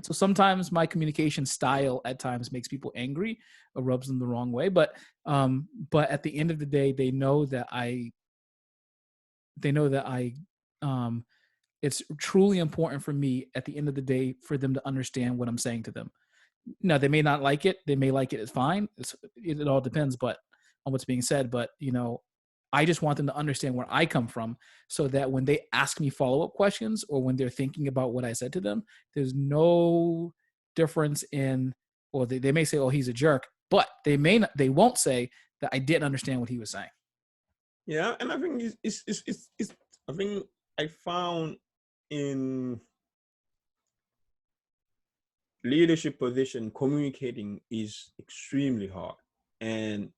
so sometimes my communication style at times makes people angry or rubs them the wrong way. But at the end of the day, they know that I it's truly important for me at the end of the day for them to understand what I'm saying to them. Now, they may not like it. They may like it. It's fine. It all depends on what's being said. But, I just want them to understand where I come from, so that when they ask me follow-up questions or when they're thinking about what I said to them, there's no difference or they may say, oh, he's a jerk, but they won't say that I didn't understand what he was saying. Yeah. And I think I think I found in leadership position, communicating is extremely hard. And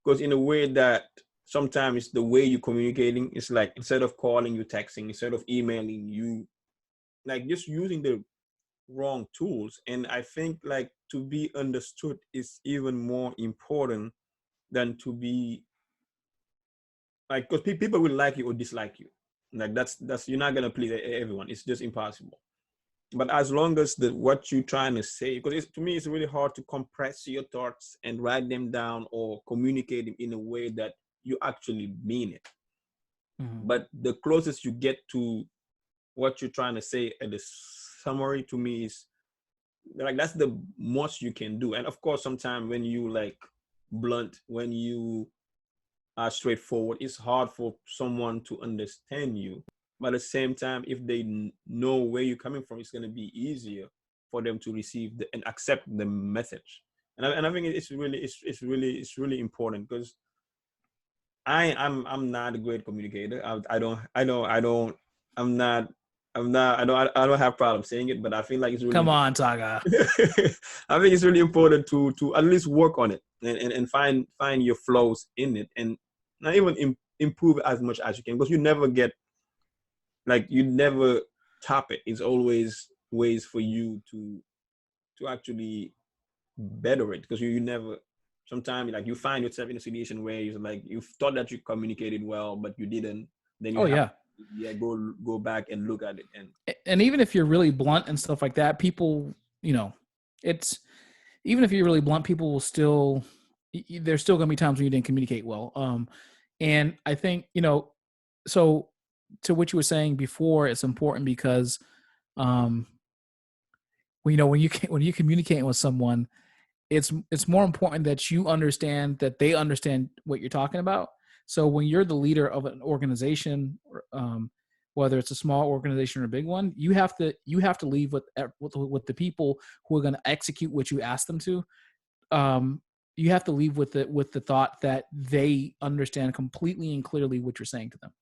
because in a way that sometimes the way you're communicating is like, instead of calling, you texting, instead of emailing, you like just using the wrong tools. And I think like to be understood is even more important than to be like, because people will like you or dislike you. Like that's you're not gonna please everyone. It's just impossible. But as long as what you're trying to say, because to me it's really hard to compress your thoughts and write them down or communicate them in a way that you actually mean it. Mm-hmm. But the closest you get to what you're trying to say at the summary, to me, is like that's the most you can do. And of course, sometimes when you like blunt, when you are straightforward, it's hard for someone to understand you. But at the same time, if they know where you're coming from, it's going to be easier for them to receive and accept the message. And I think it's really important, because I'm not a great communicator. I don't have problems saying it, but I feel like it's really, come on, Taga. I think it's really important to at least work on it and find your flows in it. And not even improve as much as you can, because you never get, like, you never top it. It's always ways for you to actually better it, because you never, sometimes like you find yourself in a situation where you're like, you thought that you communicated well but you didn't, then you Oh have yeah. yeah, go back and look at it. And even if you're really blunt and stuff like that, people, it's, even if you're really blunt, people will still, there's still going to be times when you didn't communicate well. And I think, so to what you were saying before, it's important because, um, when you communicate with someone, it's more important that you understand that they understand what you're talking about. So when you're the leader of an organization, whether it's a small organization or a big one, you have to leave with the people who are going to execute what you ask them to. You have to leave with the thought that they understand completely and clearly what you're saying to them,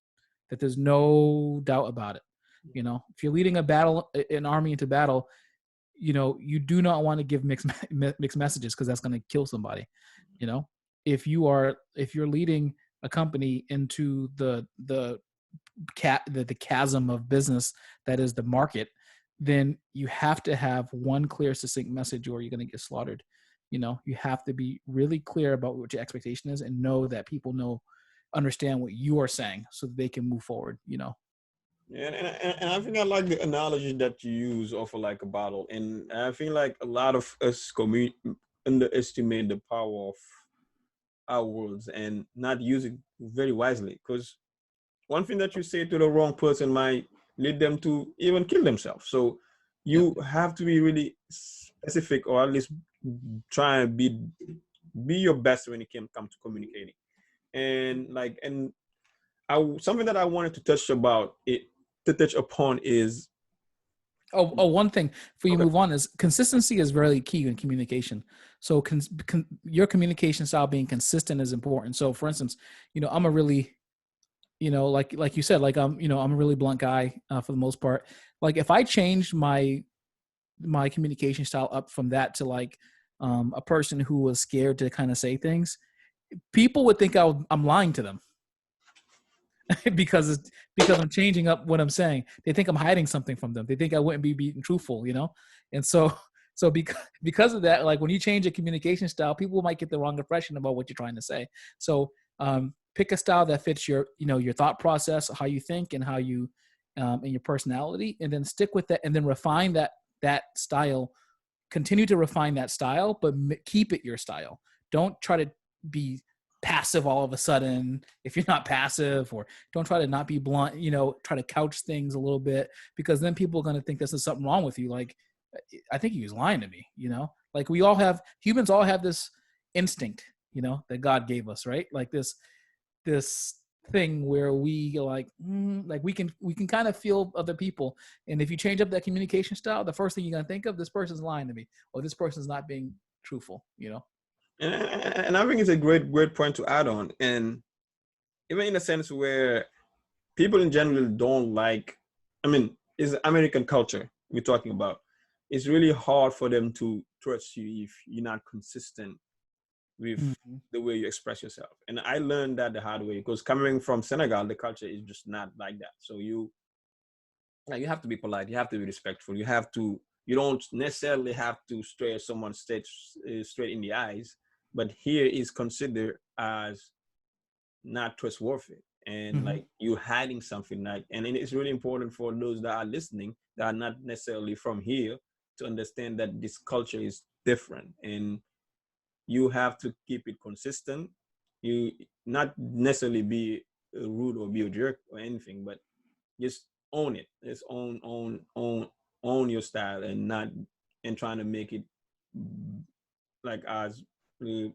that there's no doubt about it. If you're leading an army into battle, you do not want to give mixed messages, because that's going to kill somebody. If you're leading a company into the chasm of business that is the market, then you have to have one clear, succinct message, or you're going to get slaughtered. You have to be really clear about what your expectation is, and know that people understand what you are saying, so that they can move forward. Yeah, and I think I like the analogy that you use of like a bottle, and I feel like a lot of us underestimate the power of our words and not use it very wisely. Because one thing that you say to the wrong person might lead them to even kill themselves. So you have to be really specific, or at least try and be your best when it comes to communicating. And like, and something that I wanted to touch upon is, one thing before you okay, move on is consistency is very key in communication. So your communication style being consistent is important. So for instance, I'm a really, like you said, like I'm a really blunt guy for the most part. Like if I change my communication style up from that to like a person who was scared to kind of say things, people would think I'm lying to them. because I'm changing up what I'm saying. They think I'm hiding something from them. They think I wouldn't be being truthful, And so because of that, like when you change your communication style, people might get the wrong impression about what you're trying to say. So pick a style that fits your thought process, how you think, and how you and your personality, and then stick with that, and then refine that style. Continue to refine that style, but keep it your style. Don't try to be passive all of a sudden if you're not passive, or don't try to not be blunt, try to couch things a little bit, because then people are going to think there's something wrong with you. Like, I think he was lying to me, like humans all have this instinct, that God gave us, right? Like this thing where we like we can kind of feel other people. And if you change up that communication style, the first thing you're going to think of, this person's lying to me, or this person's not being truthful. and I think it's a great point to add on, and even in a sense where people in general don't like, I mean, is American culture we're talking about. It's really hard for them to trust you if you're not consistent with the way you express yourself. And I learned that the hard way, because coming from Senegal, the culture is just not like that. So you have to be polite, you have to be respectful, you don't necessarily have to stare someone straight in the eyes, but here is considered as not trustworthy, and like you hiding something. Like, and it's really important for those that are listening that are not necessarily from here to understand that this culture is different, and you have to keep it consistent. You not necessarily be rude or be a jerk or anything, but just own it. Just own your style, and not and trying to make it like as the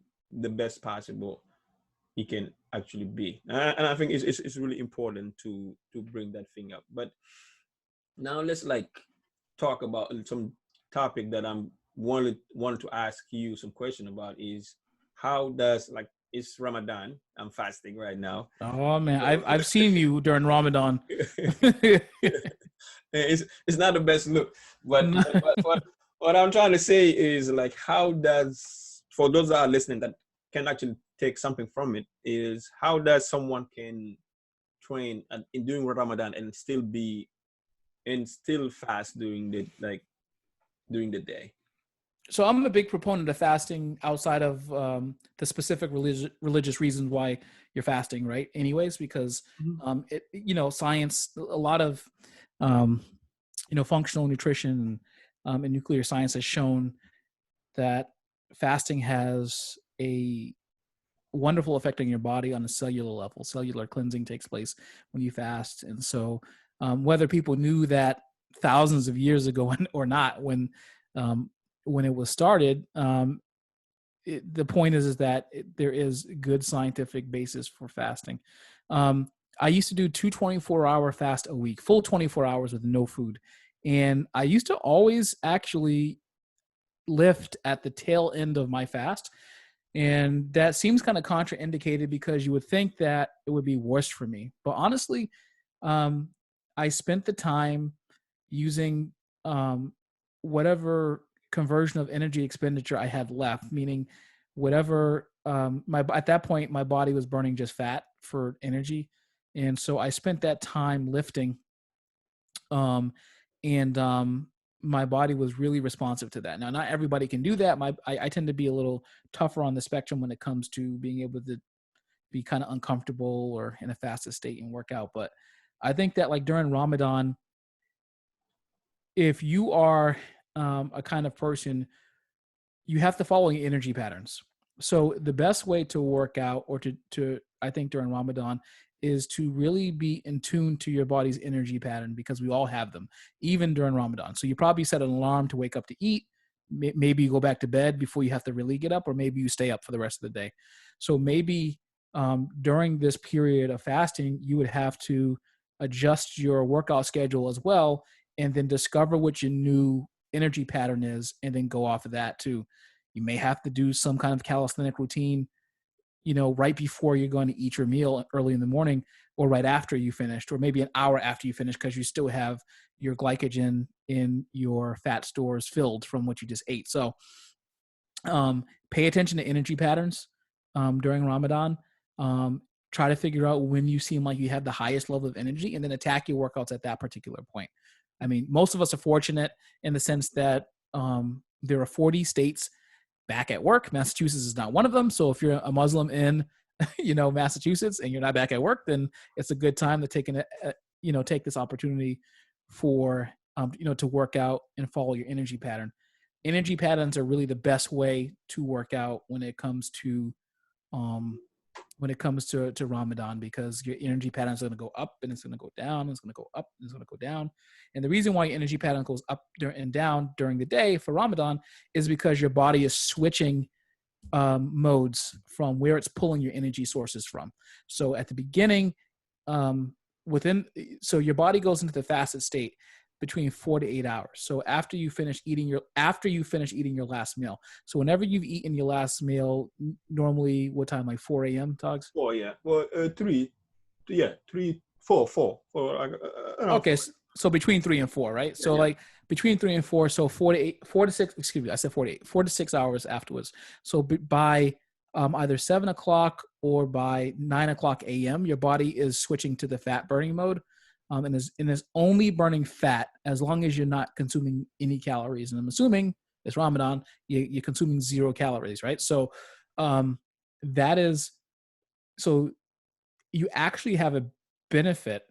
best possible it can actually be. And I think it's really important to bring that thing up. But now let's like talk about some topic that I'm wanted to ask you some question about, is how does, like, it's Ramadan. I'm fasting right now. Oh man, So I've seen you during Ramadan. it's not the best look, but what I'm trying to say is, like, how does, for those that are listening that can actually take something from it is how does someone can train in doing Ramadan and still fast during the day. So I'm a big proponent of fasting outside of the specific religious reasons why you're fasting, right? Anyways, because science, a lot of functional nutrition and nuclear science has shown that fasting has a wonderful effect on your body on a cellular level. Cellular cleansing takes place when you fast, and so whether people knew that thousands of years ago or not, when it was started, the point is that there is good scientific basis for fasting. I used to do 24-hour fast a week, full 24 hours with no food, and I used to always actually lift at the tail end of my fast. And that seems kind of contraindicated because you would think that it would be worse for me. But honestly, I spent the time using whatever conversion of energy expenditure I had left, meaning whatever at that point, my body was burning just fat for energy. And so I spent that time lifting and my body was really responsive to that. Now, not everybody can do that. I tend to be a little tougher on the spectrum when it comes to being able to be kind of uncomfortable or in a fasted state and work out. But I think that like during Ramadan, if you are a kind of person, you have to follow your energy patterns. So the best way to work out or to I think during Ramadan is to really be in tune to your body's energy pattern, because we all have them, even during Ramadan. So you probably set an alarm to wake up to eat. Maybe you go back to bed before you have to really get up, or maybe you stay up for the rest of the day. So maybe during this period of fasting, you would have to adjust your workout schedule as well, and then discover what your new energy pattern is, and then go off of that too. You may have to do some kind of calisthenic routine, right before you're going to eat your meal early in the morning, or right after you finished, or maybe an hour after you finish, because you still have your glycogen in your fat stores filled from what you just ate. So pay attention to energy patterns during Ramadan. Try to figure out when you seem like you have the highest level of energy, and then attack your workouts at that particular point. I mean, most of us are fortunate in the sense that there are 40 states back at work. Massachusetts is not one of them. So if you're a Muslim in, Massachusetts, and you're not back at work, then it's a good time to take this opportunity for, to work out and follow your energy pattern. Energy patterns are really the best way to work out when it comes to Ramadan, because your energy pattern is going to go up and it's going to go down, and it's going to go up and it's going to go down. And the reason why your energy pattern goes up and down during the day for Ramadan is because your body is switching modes from where it's pulling your energy sources from. So at the beginning, so your body goes into the fasted state between 4 to 8 hours. So after you finish eating your last meal. So whenever you've eaten your last meal, normally what time? Like 4 a.m. Togs? 4, yeah. Well, 3, yeah, 3, 4, 4. Okay, so between 3 and 4, right? So like between 3 and 4, so 4 to 6. Excuse me, I said 4 to 8. 4 to 6 hours afterwards. So by either 7 o'clock or by 9 o'clock a.m., your body is switching to the fat burning mode. And is only burning fat as long as you're not consuming any calories. And I'm assuming it's Ramadan, you're consuming 0 calories, right? So so you actually have a benefit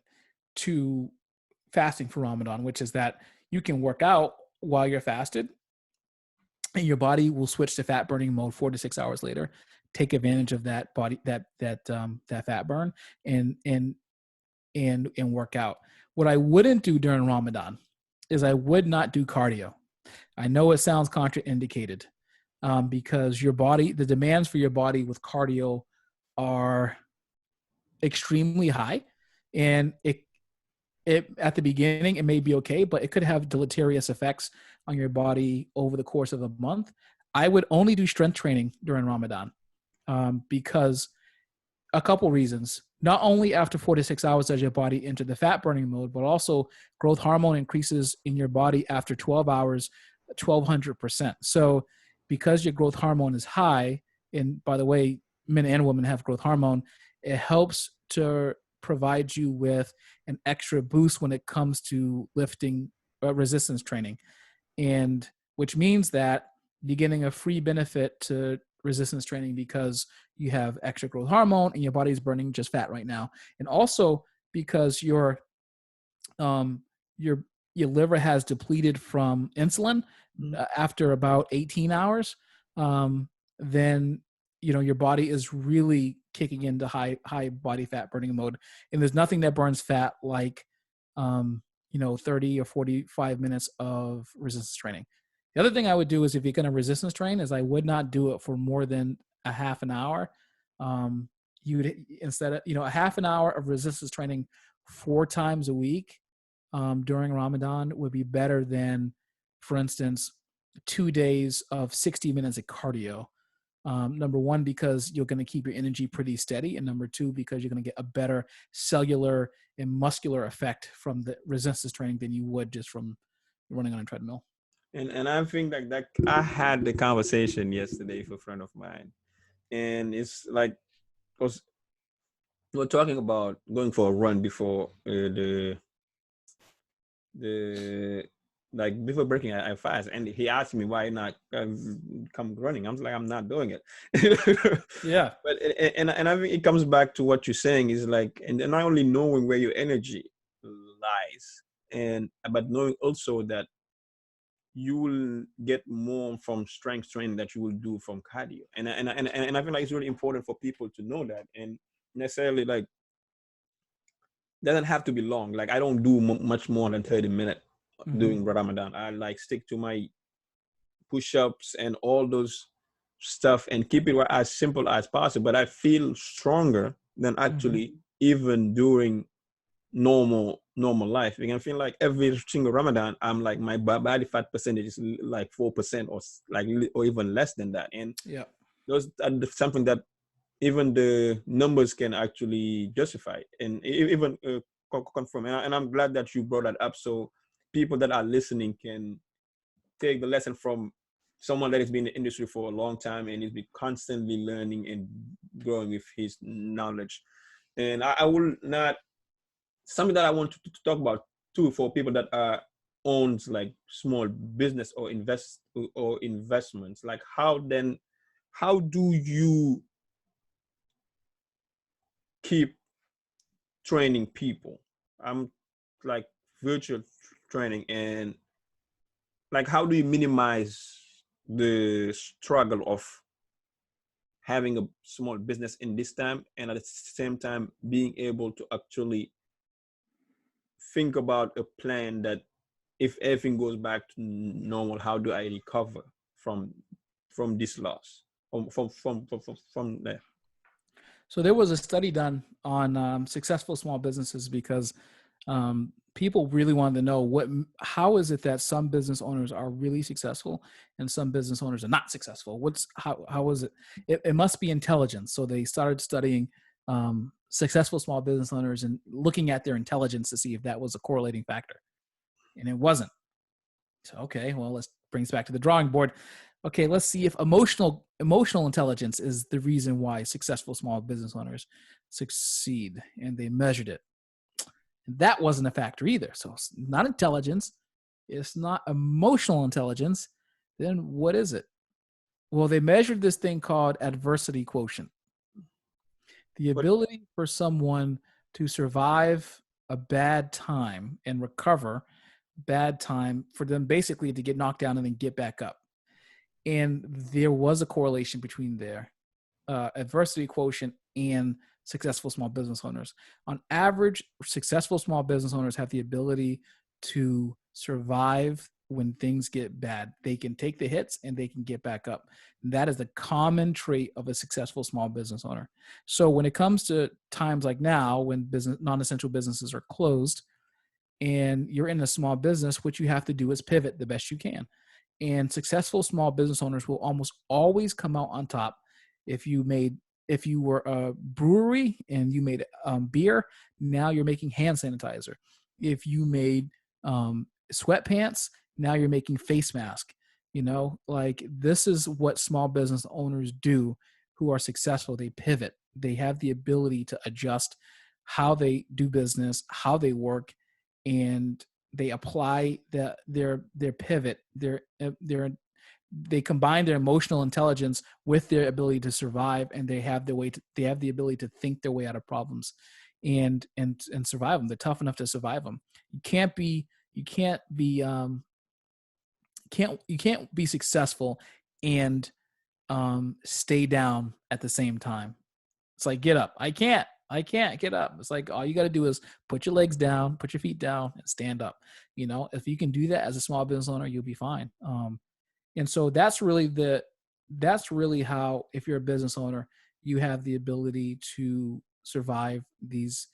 to fasting for Ramadan, which is that you can work out while you're fasted, and your body will switch to fat burning mode 4 to 6 hours later. Take advantage of that body that fat burn and work out. What I wouldn't do during Ramadan is I would not do cardio. I know it sounds contraindicated because the demands for your body with cardio are extremely high, and it at the beginning it may be okay, but it could have deleterious effects on your body over the course of a month. I would only do strength training during Ramadan because a couple reasons. Not only after 4 to 6 hours does your body enter the fat burning mode, but also growth hormone increases in your body after 12 hours, 1,200%. So because your growth hormone is high, and by the way, men and women have growth hormone, it helps to provide you with an extra boost when it comes to lifting resistance training. And which means that you're getting a free benefit to resistance training because you have extra growth hormone and your body's burning just fat right now. And also because um, your your liver has depleted from insulin after about 18 hours, then your body is really kicking into high body fat burning mode. And there's nothing that burns fat like 30 or 45 minutes of resistance training. The other thing I would do is, if you're going to resistance train, is I would not do it for more than a half an hour. You would, instead of a half an hour of resistance training 4 times a week during Ramadan would be better than, for instance, 2 days of 60 minutes of cardio. Number one, because you're going to keep your energy pretty steady, and number two, because you're going to get a better cellular and muscular effect from the resistance training than you would just from running on a treadmill. And I think that I had the conversation yesterday with a friend of mine, and it's like, because we're talking about going for a run before the like before breaking I fast, and he asked me why not come running. I'm like, I'm not doing it. Yeah. But and I think it comes back to what you're saying is like, and not only knowing where your energy lies, and but knowing also that you will get more from strength training that you will do from cardio. And I feel like it's really important for people to know that, and necessarily like doesn't have to be long. Like I don't do much more than 30 minutes during Ramadan. I like stick to my push-ups and all those stuff and keep it as simple as possible. But I feel stronger than actually even during normal life. You can feel like every single Ramadan, I'm like, my body fat percentage is like 4% or even less than that. And yeah, those are something that even the numbers can actually justify and even confirm. And I'm glad that you brought that up, so people that are listening can take the lesson from someone that has been in the industry for a long time and is be constantly learning and growing with his knowledge. And I will not, something that I want to talk about too, for people that are owns like small business or investments, like how do you keep training people? I'm like virtual training, and like how do you minimize the struggle of having a small business in this time, and at the same time being able to actually think about a plan that if everything goes back to normal, how do I recover from this loss, from there? So there was a study done on successful small businesses because people really wanted to know how is it that some business owners are really successful and some business owners are not successful. How is it? It must be intelligence. So they started studying successful small business owners and looking at their intelligence to see if that was a correlating factor, and it wasn't. So okay, well, let's bring us back to the drawing board. Okay, let's see if emotional intelligence is the reason why successful small business owners succeed, and they measured it. And that wasn't a factor either. So it's not intelligence, it's not emotional intelligence. Then what is it? Well, they measured this thing called adversity quotient. The But ability for someone to survive a bad time and recover bad time, for them basically to get knocked down and then get back up. And there was a correlation between their adversity quotient and successful small business owners. On average, successful small business owners have the ability to survive when things get bad. They can take the hits and they can get back up. And that is the common trait of a successful small business owner. So when it comes to times like now, when non-essential businesses are closed and you're in a small business, what you have to do is pivot the best you can. And successful small business owners will almost always come out on top. If you were a brewery and you made beer, now you're making hand sanitizer. If you made sweatpants, now you're making face mask. Like this is what small business owners do who are successful, they pivot. They have the ability to adjust how they do business, how they work, and they apply their pivot, they combine their emotional intelligence with their ability to survive, and they have the ability to think their way out of problems and survive them. They're tough enough to survive them. You can't be successful and stay down at the same time. It's like, get up. I can't get up. It's like, all you got to do is put your legs down, put your feet down, and stand up. If you can do that as a small business owner, you'll be fine. And so that's really how, if you're a business owner, you have the ability to survive these,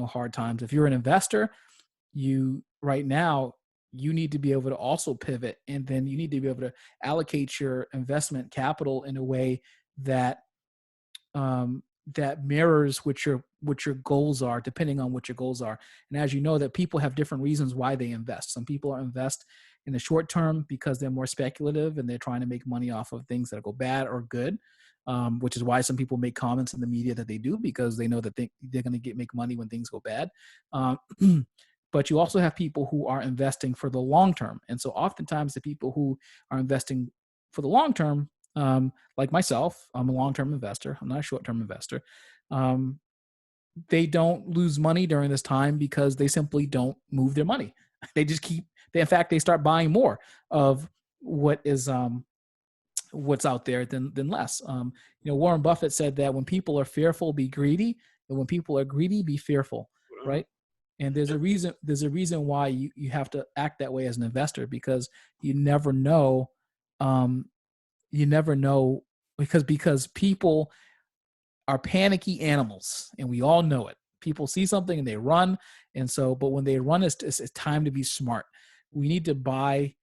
hard times. If you're an investor, right now, you need to be able to also pivot, and then you need to be able to allocate your investment capital in a way that that mirrors what your goals are, depending on what your goals are. And as you know, that people have different reasons why they invest. Some people invest in the short term because they're more speculative and they're trying to make money off of things that go bad or good, which is why some people make comments in the media that they do, because they know that they're going to make money when things go bad. But you also have people who are investing for the long term. And so oftentimes the people who are investing for the long term, like myself, I'm a long-term investor. I'm not a short-term investor. They don't lose money during this time because they simply don't move their money. They just in fact, they start buying more of what is what's out there than less. Warren Buffett said that when people are fearful, be greedy, and when people are greedy, be fearful, right? And there's a reason why you have to act that way as an investor, because you never know. Because people are panicky animals, and we all know it. People see something and they run. And so, but when they run, it's time to be smart. We need to buy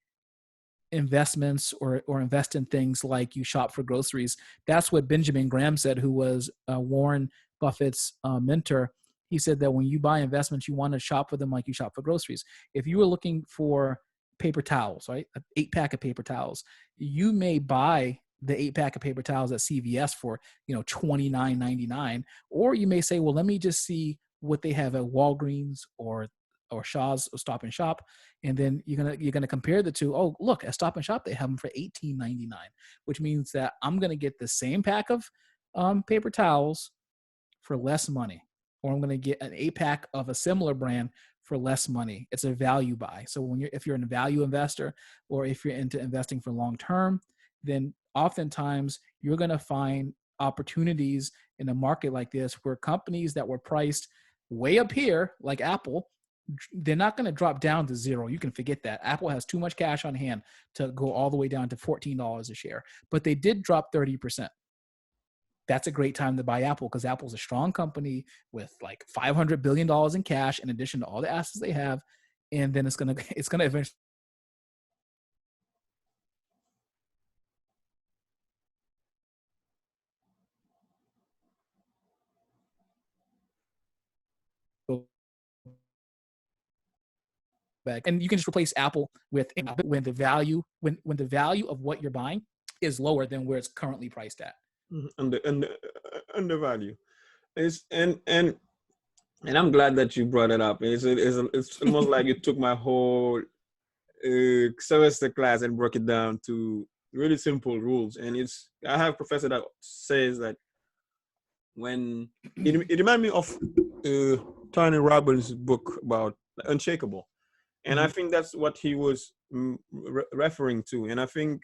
investments or invest in things like you shop for groceries. That's what Benjamin Graham said, who was Warren Buffett's mentor. He said that when you buy investments, you want to shop for them like you shop for groceries. If you were looking for paper towels, right, an 8-pack of paper towels, you may buy the 8-pack of paper towels at CVS for $29.99, or you may say, well, let me just see what they have at Walgreens or Shaw's or Stop and Shop, and then you're gonna compare the two. Oh, look, at Stop and Shop they have them for $18.99, which means that I'm gonna get the same pack of paper towels for less money, or I'm gonna get an 8-pack of a similar brand for less money. It's a value buy. So if you're a value investor, or if you're into investing for long term, then oftentimes you're gonna find opportunities in a market like this where companies that were priced way up here, like Apple, they're not going to drop down to zero. You can forget that. Apple has too much cash on hand to go all the way down to $14 a share, but they did drop 30%. That's a great time to buy Apple, because Apple's a strong company with like $500 billion in cash in addition to all the assets they have. And then it's going to eventually go back. And you can just replace Apple with when the value of what you're buying is lower than where it's currently priced at. Undervalue. And I'm glad that you brought it up. It's almost like you took my whole semester class and broke it down to really simple rules. And I have a professor that says that when it reminded me of Tony Robbins' book about Unshakable. And I think that's what he was referring to. And I think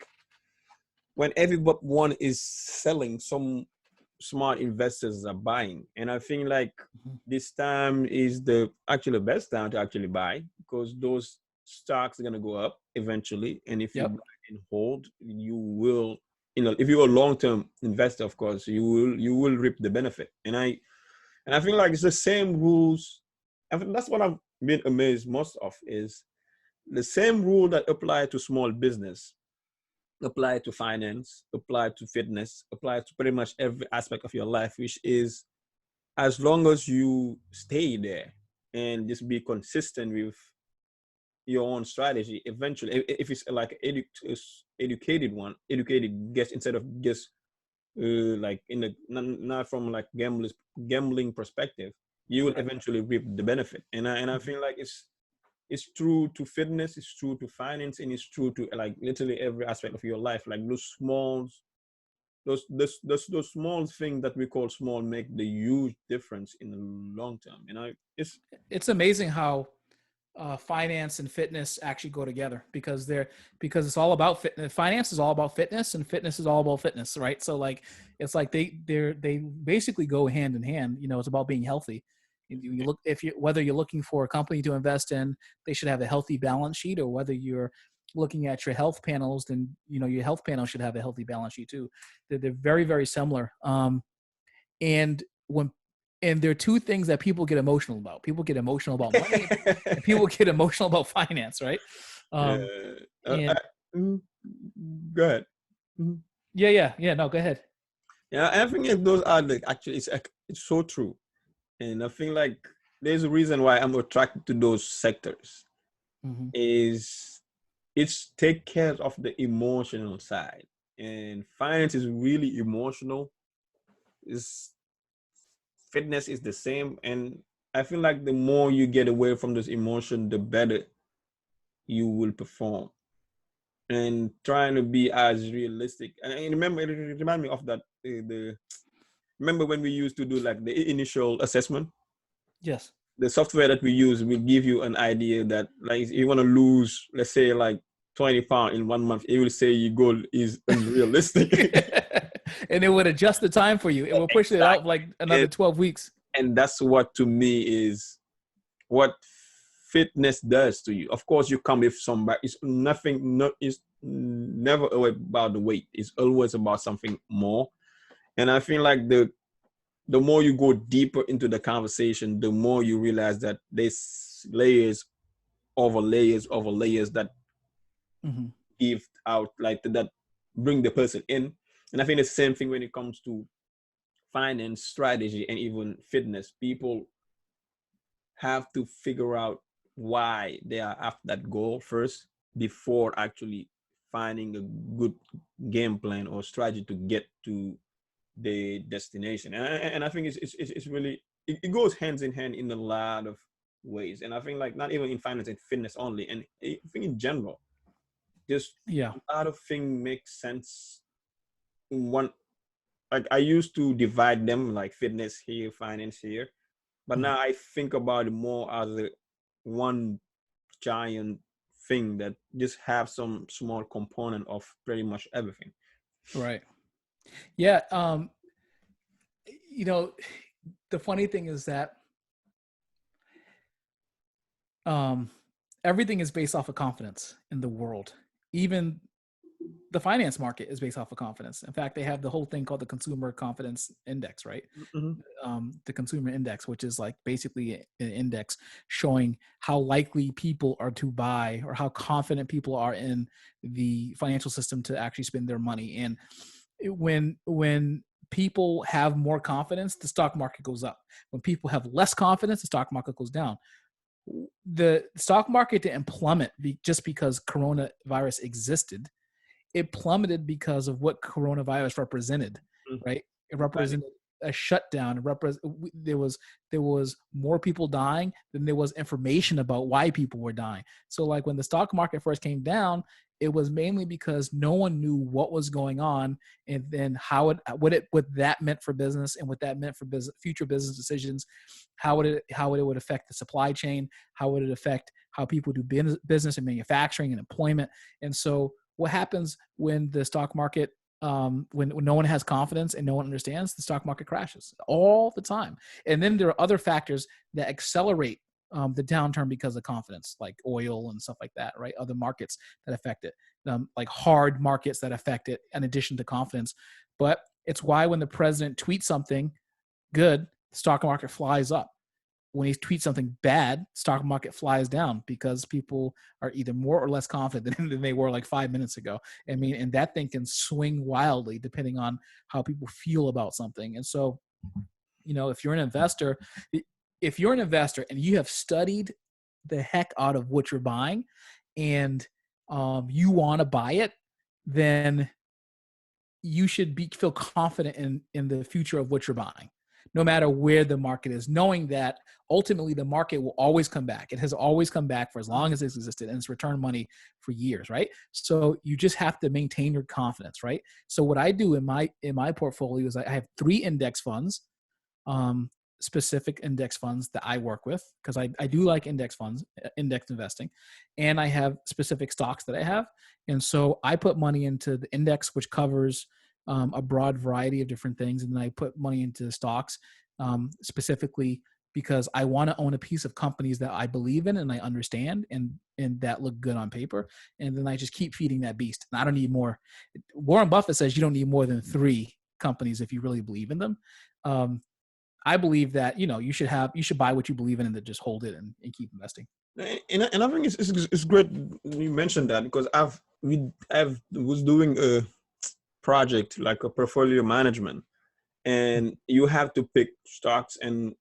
when everyone is selling, some smart investors are buying. And I think like this time is the actually best time to actually buy, because those stocks are going to go up eventually. And if you buy and hold, you will, if you're a long-term investor, of course, you will reap the benefit. And I feel like it's the same rules. I think that's what I've been amazed most of, is the same rule that apply to small business, apply to finance, apply to fitness, apply to pretty much every aspect of your life, which is, as long as you stay there and just be consistent with your own strategy, eventually, if it's like educated guess, instead of just like in the not from like gambling perspective, you will Right. eventually reap the benefit. And I Mhm. feel like it's true to fitness, it's true to finance, and it's true to like literally every aspect of your life. Like those small, those small things that we call small make the huge difference in the long term. It's It's amazing how finance and fitness actually go together because it's all about fitness. Finance is all about fitness, and fitness is all about fitness, right? So like it's like they basically go hand in hand. You know, it's about being healthy. You look if you whether you're looking for a company to invest in, they should have a healthy balance sheet, or whether you're looking at your health panels, then you know your health panel should have a healthy balance sheet too. They're very very similar. And when and there are two things that people get emotional about. People get emotional about money, and people get emotional about finance, right? yeah. Uh, I, And mm, Go ahead. Mhm. yeah. No, go ahead. Yeah, I think those are the actually it's so true, and I think like there's a reason why I'm attracted to those sectors. Mm-hmm. Is it's take care of the emotional side, and finance is really emotional. Is fitness is the same, and I feel like the more you get away from this emotion, the better you will perform. And trying to be as realistic. And remember, it remind me of that the remember when we used to do like the initial assessment. Yes. The software that we use will give you an idea that like if you want to lose, let's say like 20 pounds in 1 month, it will say your goal is unrealistic. And it would adjust the time for you. It will push it out Exactly. like another 12 weeks. And that's what to me is what fitness does to you. Of course, you come with somebody. It's nothing. No, it's never about the weight. It's always about something more. And I feel like the more you go deeper into the conversation, the more you realize that there's layers over layers over layers that Mm-hmm. give out like that bring the person in. And I think the same thing when it comes to finance strategy and even fitness. People have to figure out why they are after that goal first before actually finding a good game plan or strategy to get to the destination. And I think it's really it goes hands in hand in a lot of ways. And I think like not even in finance and fitness only, and I think in general, just Yeah. a lot of things make sense in one. Like I used to divide them like fitness here, finance here, but Mhm. now I think about it more as a one giant thing that just have some small component of pretty much everything. Right. Yeah. You know, the funny thing is that um, everything is based off of confidence in the world. Even the finance market is based off of confidence. In fact, they have the whole thing called the Consumer Confidence Index, right? Mm-hmm. The Consumer Index, which is like basically an index showing how likely people are to buy or how confident people are in the financial system to actually spend their money. And when people have more confidence, the stock market goes up. When people have less confidence, the stock market goes down. The stock market didn't plummet just because coronavirus existed. It plummeted because of what coronavirus represented, right? It Panic. represented a shutdown. There was more people dying than there was information about why people were dying. So like when the stock market first came down, it was mainly because no one knew what was going on, and then what that meant for business, and what that meant for future business decisions. How it would affect the supply chain, how would it affect how people do business and manufacturing and employment. And so what happens when the stock market when no one has confidence and no one understands, the stock market crashes all the time. And then there are other factors that accelerate the downturn because of confidence, like oil and stuff like that, right? Other markets that affect it, like hard markets that affect it in addition to confidence. But it's why when the president tweets something good, the stock market flies up. When he tweets something bad, stock market flies down because people are either more or less confident than they were like 5 minutes ago. I mean, and that thing can swing wildly depending on how people feel about something. And so, if you're an investor and you have studied the heck out of what you're buying, and you want to buy it, then you should feel confident in the future of what you're buying, no matter where the market is, knowing that ultimately the market will always come back. It has always come back for as long as it's existed, and it's returned money for years, right? So you just have to maintain your confidence, right? So what I do in my portfolio is I have 3 index funds, um, specific index funds that I work with, because I do like index funds, index investing, and I have specific stocks that I have. And so I put money into the index, which covers a broad variety of different things. And then I put money into stocks, specifically because I want to own a piece of companies that I believe in and I understand and that look good on paper. And then I just keep feeding that beast. And I don't need more. Warren Buffett says you don't need more than 3 companies if you really believe in them. I believe that, you should buy what you believe in and then just hold it and keep investing. And I think it's great you mentioned that, because I was doing a project like a portfolio management, and you have to pick stocks and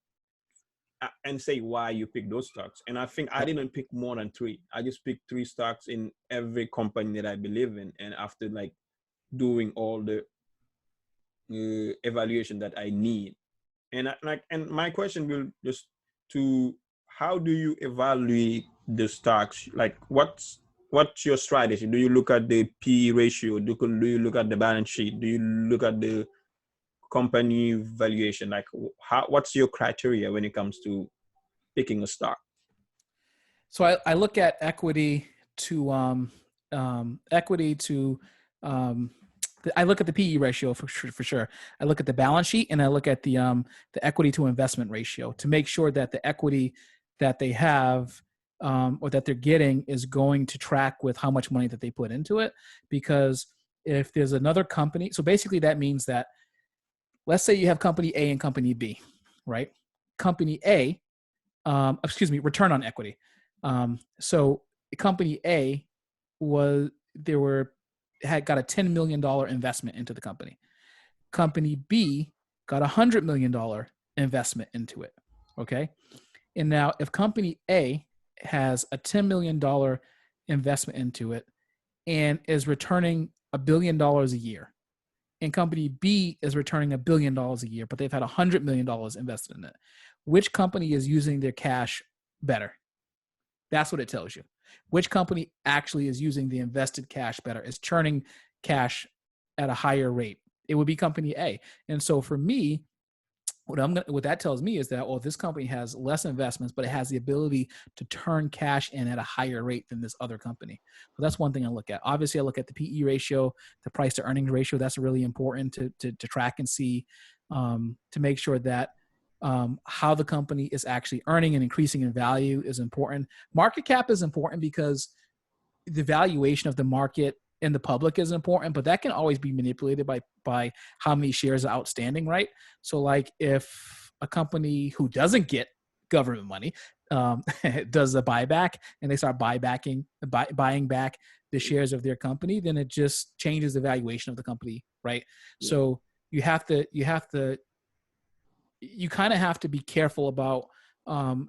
say why you pick those stocks. And I think I didn't pick more than 3. I just picked 3 stocks in every company that I believe in, and after like doing all the evaluation that I need. And my question will just to, how do you evaluate the stocks? Like what's your strategy? Do you look at the P ratio? Do you look at the balance sheet? Do you look at the company valuation? Like what's your criteria when it comes to picking a stock? So I look at equity to equity to I look at the PE ratio for sure. I look at the balance sheet, and I look at the equity to investment ratio to make sure that the equity that they have or that they're getting is going to track with how much money that they put into it. Because if there's another company, so basically that means that, let's say you have company A and company B, right? Company A, return on equity. So company A had got a $10 million investment into the company. Company B got a $100 million investment into it. Okay. And now if company A has a $10 million investment into it and is returning $1 billion a year, and company B is returning $1 billion a year, but they've had $100 million invested in it, which company is using their cash better? That's what it tells you. Which company actually is using the invested cash better, is churning cash at a higher rate? It would be company A. And so for me, what that tells me is that, this company has less investments, but it has the ability to turn cash in at a higher rate than this other company. So that's one thing I look at. Obviously, I look at the PE ratio, the price to earnings ratio. That's really important to track and see, to make sure that how the company is actually earning and increasing in value is important. Market cap is important because the valuation of the market in the public is important, but that can always be manipulated by how many shares are outstanding, right? So like if a company who doesn't get government money does a buyback and they start buying back the shares of their company, then it just changes the valuation of the company, right? Yeah. So you kind of have to be careful about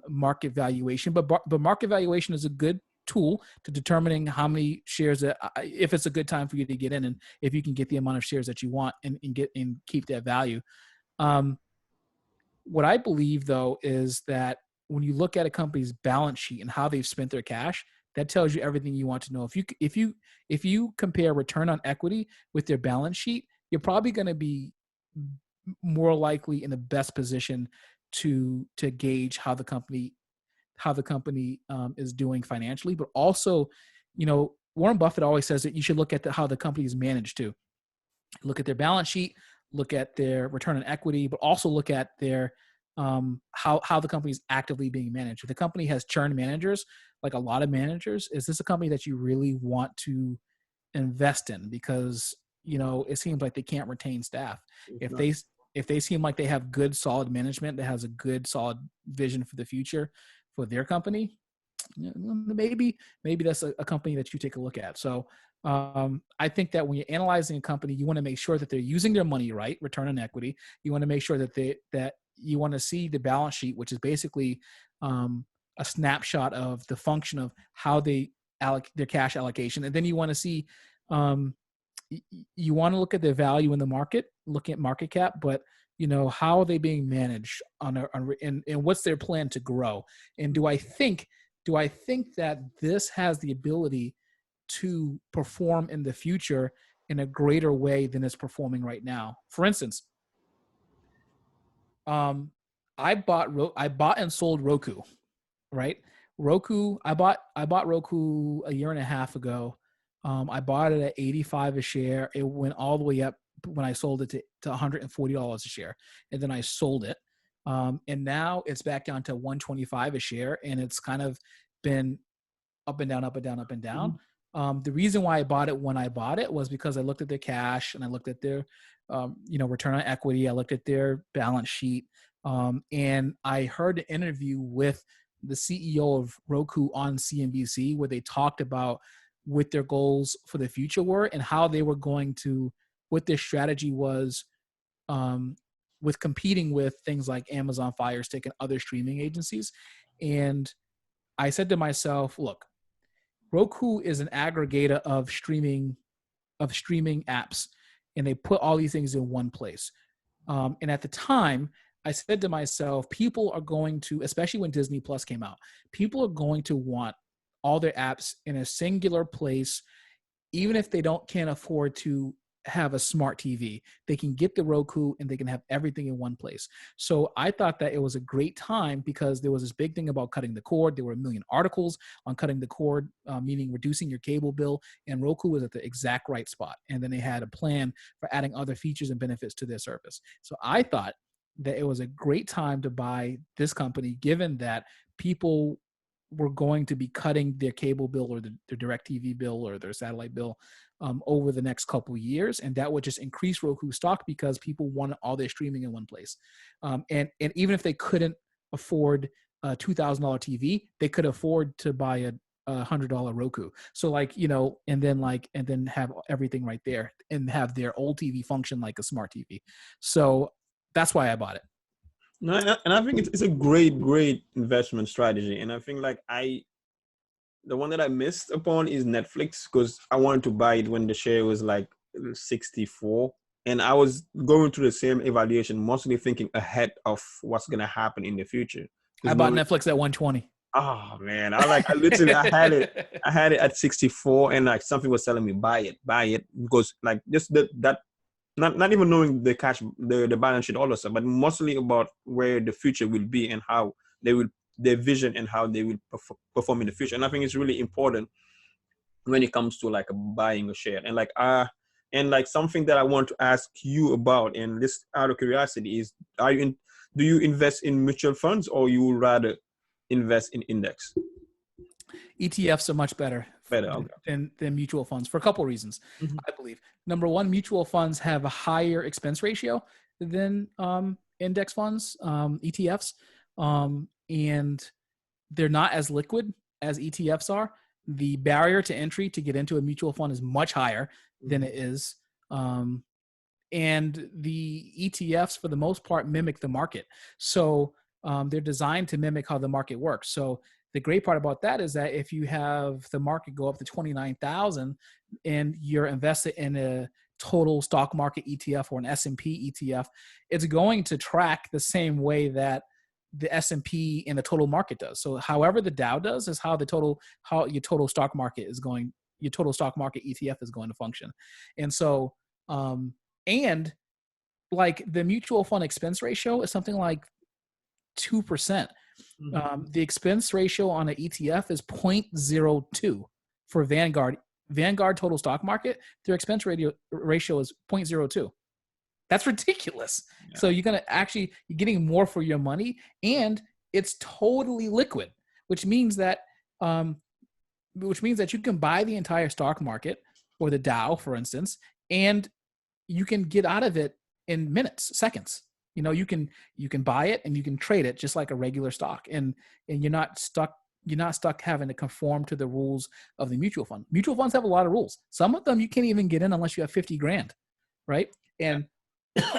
market valuation, but market valuation is a good tool to determining how many shares if it's a good time for you to get in, and if you can get the amount of shares that you want and keep that value. What I believe though is that when you look at a company's balance sheet and how they've spent their cash, that tells you everything you want to know. If you compare return on equity with their balance sheet, you're probably going to be more likely in the best position to gauge how the company is doing financially. But also, Warren Buffett always says that you should look at how the company is managed too. Look at their balance sheet, look at their return on equity, but also look at their how the company is actively being managed. If the company has churned managers, like a lot of managers, is this a company that you really want to invest in? Because it seems like they can't retain staff. If they seem like they have good, solid management that has a good, solid vision for the future for their company, maybe that's a company that you take a look at. So I think that when you're analyzing a company, you want to make sure that they're using their money right, return on equity. You want to make sure that you want to see the balance sheet, which is basically a snapshot of the function of how they allocate their cash allocation. And then you want to see you want to look at their value in the market, looking at market cap, but how are they being managed and what's their plan to grow? And do I think that this has the ability to perform in the future in a greater way than it's performing right now? For instance, I bought and sold Roku, right? Roku, I bought Roku a year and a half ago. I bought it at 85 a share. It went all the way up when I sold it to $140 a share, and then I sold it. And now it's back down to 125 a share, and it's kind of been up and down, up and down, up and down. The reason why I bought it when I bought it was because I looked at their cash and I looked at their, return on equity. I looked at their balance sheet, and I heard an interview with the CEO of Roku on CNBC where they talked about what their goals for the future were and how they were going to, what their strategy was with competing with things like Amazon Fire Stick and other streaming agencies. And I said to myself, look, Roku is an aggregator of streaming apps, and they put all these things in one place. And at the time, I said to myself, people are going to, especially when Disney Plus came out, people are going to want all their apps in a singular place, even if they can't afford to have a smart TV. They can get the Roku and they can have everything in one place. So I thought that it was a great time because there was this big thing about cutting the cord. There were a million articles on cutting the cord, meaning reducing your cable bill, and Roku was at the exact right spot. And then they had a plan for adding other features and benefits to their service. So I thought that it was a great time to buy this company, given that people were going to be cutting their cable bill or their direct TV bill or their satellite bill over the next couple of years. And that would just increase Roku stock because people wanted all their streaming in one place. And even if they couldn't afford a $2,000 TV, they could afford to buy a $100 Roku. So and then have everything right there and have their old TV function like a smart TV. So that's why I bought it. No, and I think it's a great investment strategy. And I think the one that I missed upon is Netflix, because I wanted to buy it when the share was like 64. And I was going through the same evaluation, mostly thinking ahead of what's going to happen in the future. I bought Netflix at 120. Oh man, I had it at 64, and something was telling me buy it, because just that not even knowing the cash, the balance sheet, all of stuff, but mostly about where the future will be and how their vision and how they will perform in the future. And I think it's really important when it comes to buying a share. And something that I want to ask you about, and this out of curiosity, is do you invest in mutual funds, or you would rather invest in index? ETFs are much better than mutual funds for a couple of reasons, I believe. Number one, mutual funds have a higher expense ratio than index funds, ETFs, and they're not as liquid as ETFs are. The barrier to entry to get into a mutual fund is much higher than it is. And the ETFs, for the most part, mimic the market. So they're designed to mimic how the market works. So the great part about that is that if you have the market go up to 29,000 and you're invested in a total stock market ETF or an S&P ETF, it's going to track the same way that the S&P and the total market does. So however the Dow does is how your total stock market ETF is going to function. And so, and the mutual fund expense ratio is something like 2%. The expense ratio on an ETF is 0.02 for Vanguard. Vanguard total stock market, their expense ratio is 0.02. That's ridiculous. Yeah. So you're getting more for your money, and it's totally liquid, which means that you can buy the entire stock market or the Dow, for instance, and you can get out of it in minutes, seconds. You can buy it and you can trade it just like a regular stock, and you're not stuck having to conform to the rules of the mutual fund. Mutual funds have a lot of rules. Some of them you can't even get in unless you have 50 grand, right? And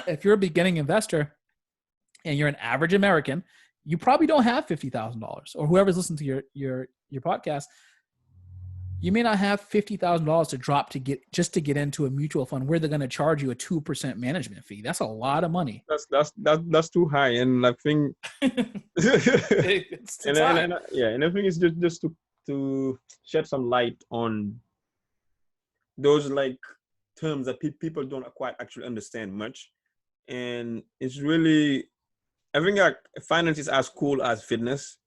if you're a beginning investor and you're an average American, you probably don't have $50,000, or whoever's listening to your podcast, You may not have $50,000 to drop to get into a mutual fund where they're going to charge you a 2% management fee. That's a lot of money. That's too high, and I think It's high. yeah, and I think it's just to shed some light on those like terms that people don't quite actually understand much, and it's really, I think like finance is as cool as fitness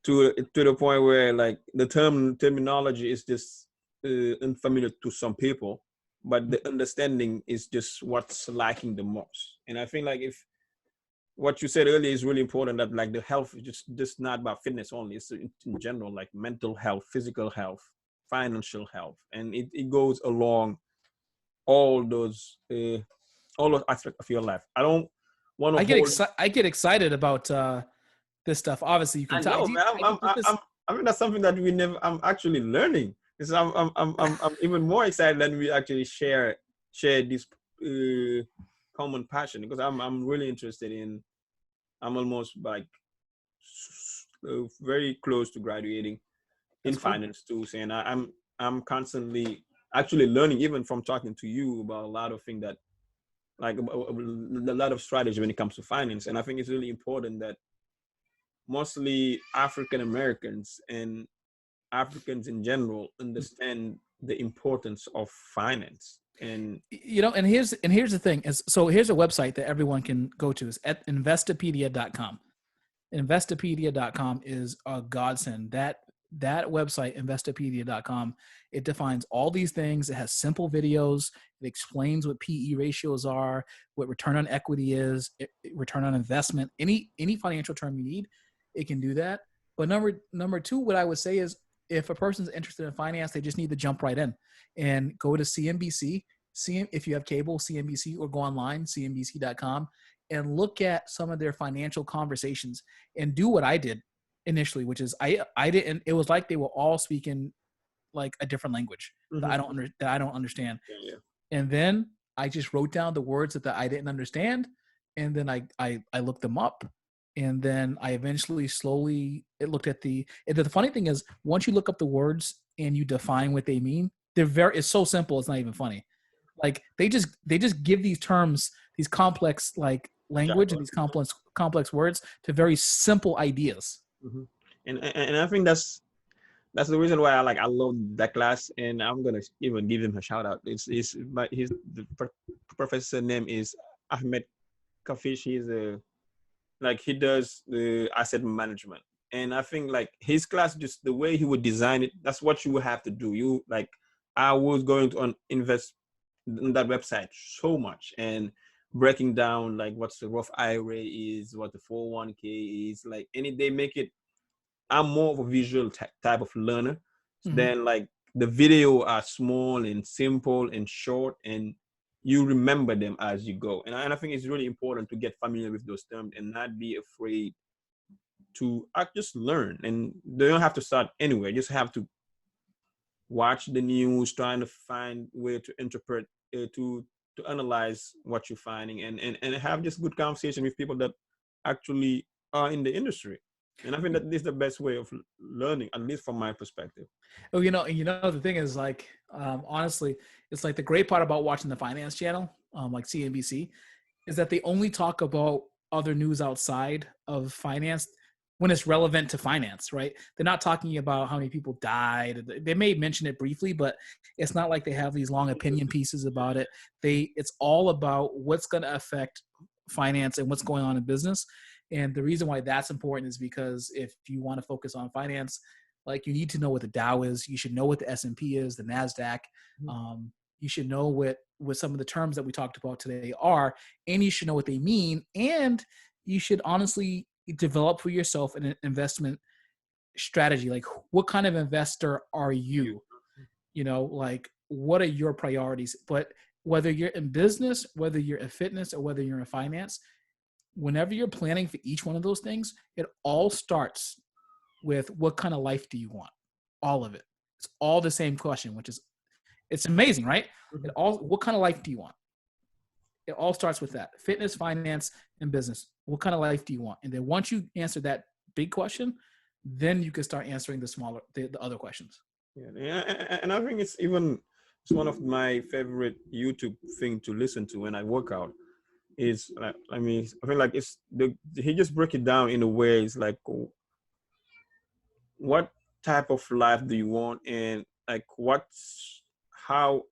to the point where like the terminology is just unfamiliar to some people, but the understanding is just what's lacking the most. And I think like if what you said earlier is really important, that like the health is just not about fitness only, it's in general, like mental health, physical health, financial health, and it goes along all those aspects of your life. I don't want to hold. I get excited about this stuff. Obviously, you can I tell. know, man. I get this. I mean, that's something that we never. I'm actually learning. Because I'm even more excited that we actually share this common passion. Because I'm really interested in. I'm almost like very close to graduating in That's cool. finance too, and I'm constantly actually learning, even from talking to you, about a lot of things that like a lot of strategy when it comes to finance. And I think it's really important that mostly African Americans and Africans in general understand the importance of finance. And And here's the thing is, so here's a website that everyone can go to, is at investopedia.com. Investopedia.com is a godsend. That website, investopedia.com, it defines all these things. It has simple videos. It explains what PE ratios are, what return on equity is, return on investment, any financial term you need, it can do that. But number two, what I would say is, if a person's interested in finance, they just need to jump right in and go to CNBC. If you have cable, CNBC, or go online, cnbc.com, and look at some of their financial conversations and do what I did initially, which is I didn't. It was like they were all speaking like a different language that I don't understand. yeah. And then I just wrote down the words that I didn't understand, and then I looked them up, and then I eventually slowly looked at the funny thing is, once you look up the words and you define what they mean, it's so simple, it's not even funny. Like they just give these terms, these complex like language and these complex words to very simple ideas. Mm-hmm. And I think that's the reason why I love that class, and I'm gonna even give him a shout out. It's but the professor name is Ahmed Kafish. He's a like he does the asset management, and I think like his class, just the way he would design it, that's what you would have to do. You like, I was going to invest in that website so much, and breaking down like what's the Roth IRA is, what the 401k is, like any they make it. I'm more of a visual type of learner. Mm-hmm. Then like the video are small and simple and short, and you remember them as you go. And I think it's really important to get familiar with those terms and not be afraid to just learn. And they don't have to start anywhere. You just have to watch the news, trying to find where to interpret, to analyze what you're finding, and have just good conversation with people that actually are in the industry. And I think that this is the best way of learning, at least from my perspective. Oh, the thing is, like, honestly, it's like the great part about watching the finance channel, like CNBC, is that they only talk about other news outside of finance when it's relevant to finance, right? They're not talking about how many people died. They may mention it briefly, but it's not like they have these long opinion pieces about it. It's all about what's going to affect finance and what's going on in business. And the reason why that's important is because if you want to focus on finance, like, you need to know what the Dow is. You should know what the S&P is, the NASDAQ. You should know what some of the terms that we talked about today are, and you should know what they mean. And you should honestly develop for yourself an investment strategy. Like, what kind of investor are you? Like, what are your priorities? But whether you're in business, whether you're in fitness, or whether you're in finance, whenever you're planning for each one of those things, it all starts with, what kind of life do you want? All of it. It's all the same question, which is, it's amazing, right? What kind of life do you want? It all starts with that: fitness, finance, and business. What kind of life do you want? And then once you answer that big question, then you can start answering the other questions. And I think it's one of my favorite YouTube thing to listen to when I work out. Is like, I mean, I feel like he just break it down in a way. It's like, what type of life do you want, and like how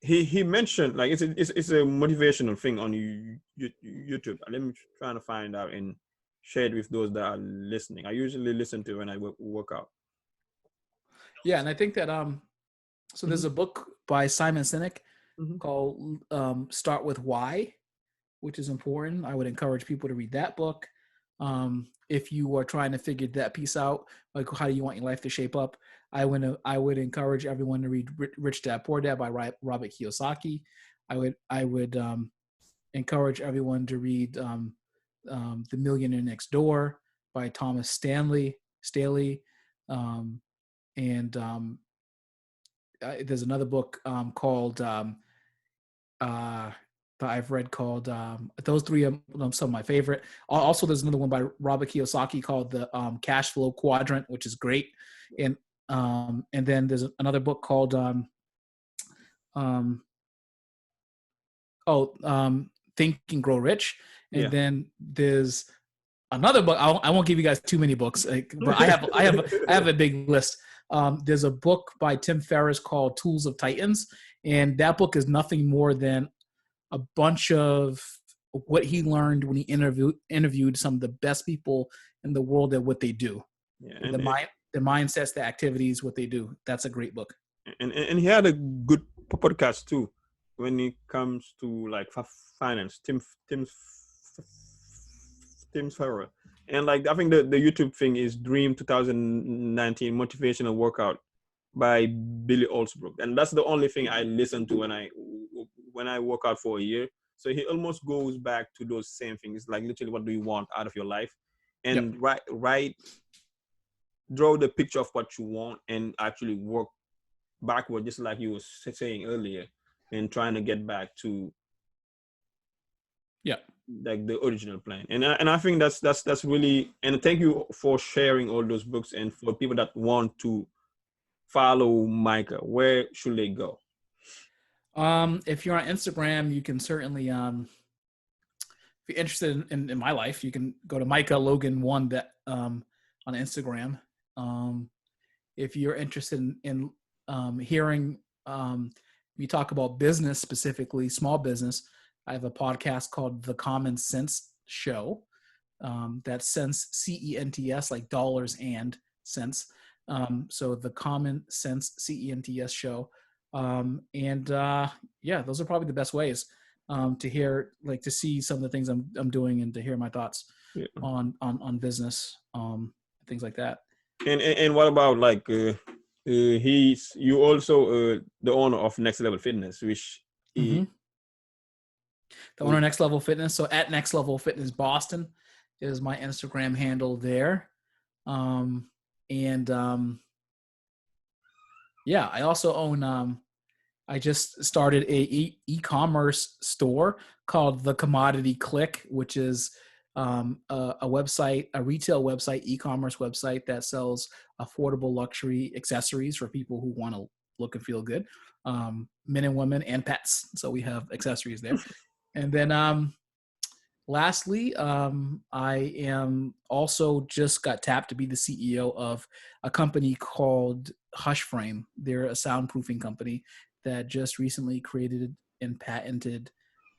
he mentioned, like, it's a motivational thing on YouTube. Let me try to find out and share it with those that are listening. I usually listen to when I work out. Yeah, and I think that so Mm-hmm. there's a book by Simon Sinek Mm-hmm. called Start with Why, which is important. I would encourage people to read that book. If you are trying to figure that piece out, like how do you want your life to shape up, I would encourage everyone to read Rich Dad Poor Dad by Robert Kiyosaki. I would encourage everyone to read The Millionaire Next Door by Thomas Staley. And there's another book called that I've read called those three are some of my favorite. Also, there's another one by Robert Kiyosaki called the Cash Flow Quadrant, which is great. And then there's another book called um, Think and Grow Rich. And Yeah. then there's another book. I won't give you guys too many books, but I have a big list. There's a book by Tim Ferriss called Tools of Titans, and that book is nothing more than a bunch of what he learned when he interviewed some of the best people in the world at what they do. Yeah, The mindsets, the activities, what they do. That's a great book. and he had a good podcast too when it comes to like finance. Tim Ferriss. And like, I think the YouTube thing is Dream 2019 Motivational Workout by Billy Olsbrook, and that's the only thing I listen to when I work out for a year. So he almost goes back to those same things, like literally, what do you want out of your life, Yep. and right, draw the picture of what you want, and actually work backward, just like you were saying earlier, and trying to get back to Yeah. like the original plan. And I think that's really, and thank you for sharing all those books. And for people that want to follow Micah, where should they go? If you're on Instagram, you can certainly if you're interested in my life, you can go to Micah Logan one that on Instagram. If you're interested in hearing me talk about business, specifically small business, I have a podcast called The Common Sense Show. That's sense, CENTS, like dollars and cents. So The Common Sense CENTS Show. Yeah, those are probably the best ways to hear, like, to see some of the things I'm doing, and to hear my thoughts Yeah. on business, things like that. And what about like you also the owner of Next Level Fitness, which The owner of Next Level Fitness. So at Next Level Fitness Boston is my Instagram handle there. Yeah, I also own I just started a e-commerce store called The Commodity Click, which is a website, a retail website, e-commerce website that sells affordable luxury accessories for people who want to look and feel good, men and women and pets. So we have accessories there. And then lastly, I am also just got tapped to be the CEO of a company called Hush Frame. They're a soundproofing company that just recently created and patented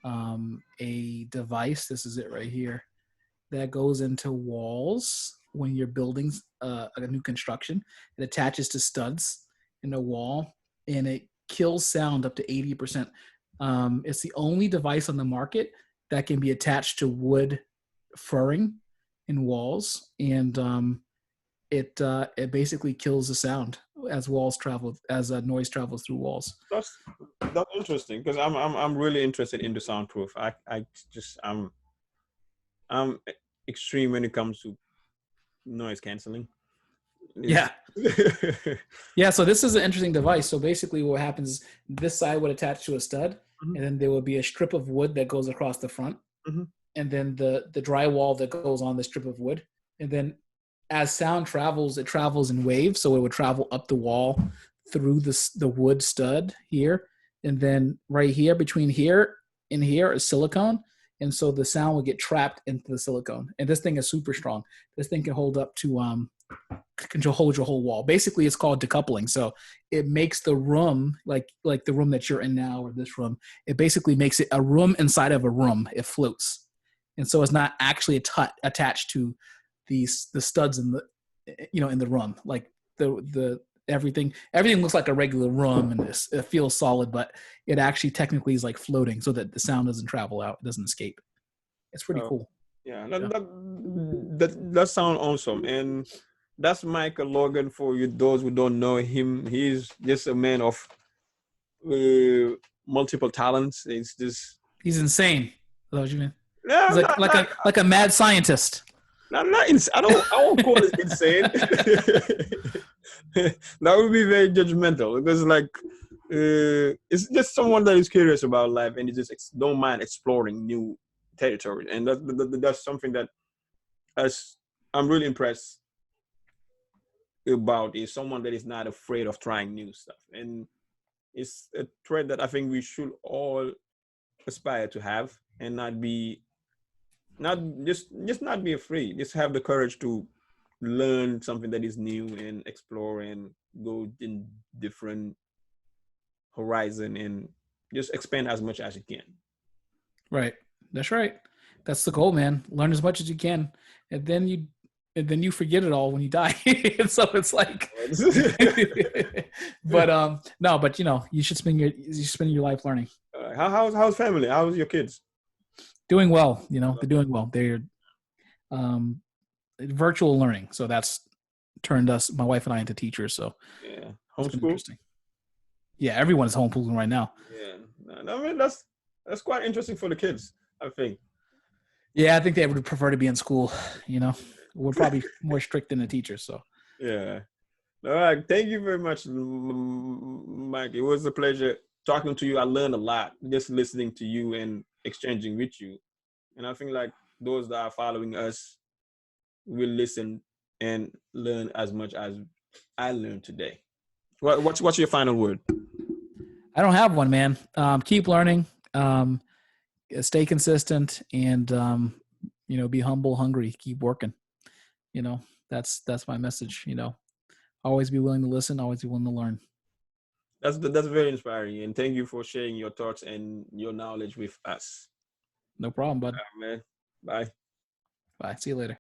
a device. This is it right here, that goes into walls when you're building a new construction. It attaches to studs in the wall, and it kills sound up to 80%. It's the only device on the market that can be attached to wood furring in walls, and it basically kills the sound as noise travels through walls. That's interesting, because I'm really interested in the soundproof. I'm extreme when it comes to noise canceling. Yeah. Yeah, so this is an interesting device. So basically what happens is this side would attach to a stud, and then there would be a strip of wood that goes across the front, and then the drywall that goes on the strip of wood. And then as sound travels, it travels in waves. So it would travel up the wall through the wood stud here, and then right here between here and here is silicone, and so the sound would get trapped into the silicone. And this thing is super strong. This thing can hold up to can hold your whole wall. Basically, it's called decoupling. So it makes the room like the room that you're in now or this room. It basically makes it a room inside of a room. It floats, and so it's not actually attached to the studs in the in the room. Like the everything looks like a regular room and it feels solid, but it actually technically is like floating so that the sound doesn't travel out, it doesn't escape. It's pretty cool. Yeah, Yeah. that sounds awesome. And that's Micah Logan. For you, those who don't know him, he's just a man of multiple talents. It's just He's insane. Is that what you mean? no, He's like a mad scientist. not I won't call it insane. That would be very judgmental because it's just someone that is curious about life and he just don't mind exploring new territory, and that's something that as I'm really impressed about, is someone that is not afraid of trying new stuff. And it's a trait that I think we should all aspire to have, and not not be afraid. Just have the courage to learn something that is new and explore and go in different horizon and just expand as much as you can. Right. That's right. That's the goal, man. Learn as much as you can, and then you forget it all when you die. And so it's like, but no, but you should spend your life learning. How's family? How's your kids? Doing well. They're doing well. They're um, virtual learning, so that's turned my wife and I, into teachers. So Yeah, it's been homeschool. interesting. Yeah, everyone's homeschooling right now. Yeah, I mean that's quite interesting for the kids, I think. Yeah, I think they would prefer to be in school. We're probably more strict than the teachers. So Yeah. All right. Thank you very much, Mike. It was a pleasure talking to you. I learned a lot just listening to you and exchanging with you. And I think like those that are following us will listen and learn as much as I learned today. What's your final word? I don't have one, man. Keep learning, stay consistent, and be humble, hungry, keep working. That's my message. Always be willing to listen, always be willing to learn. That's very inspiring, and thank you for sharing your thoughts and your knowledge with us. No problem, bud. Man, bye. Bye. See you later.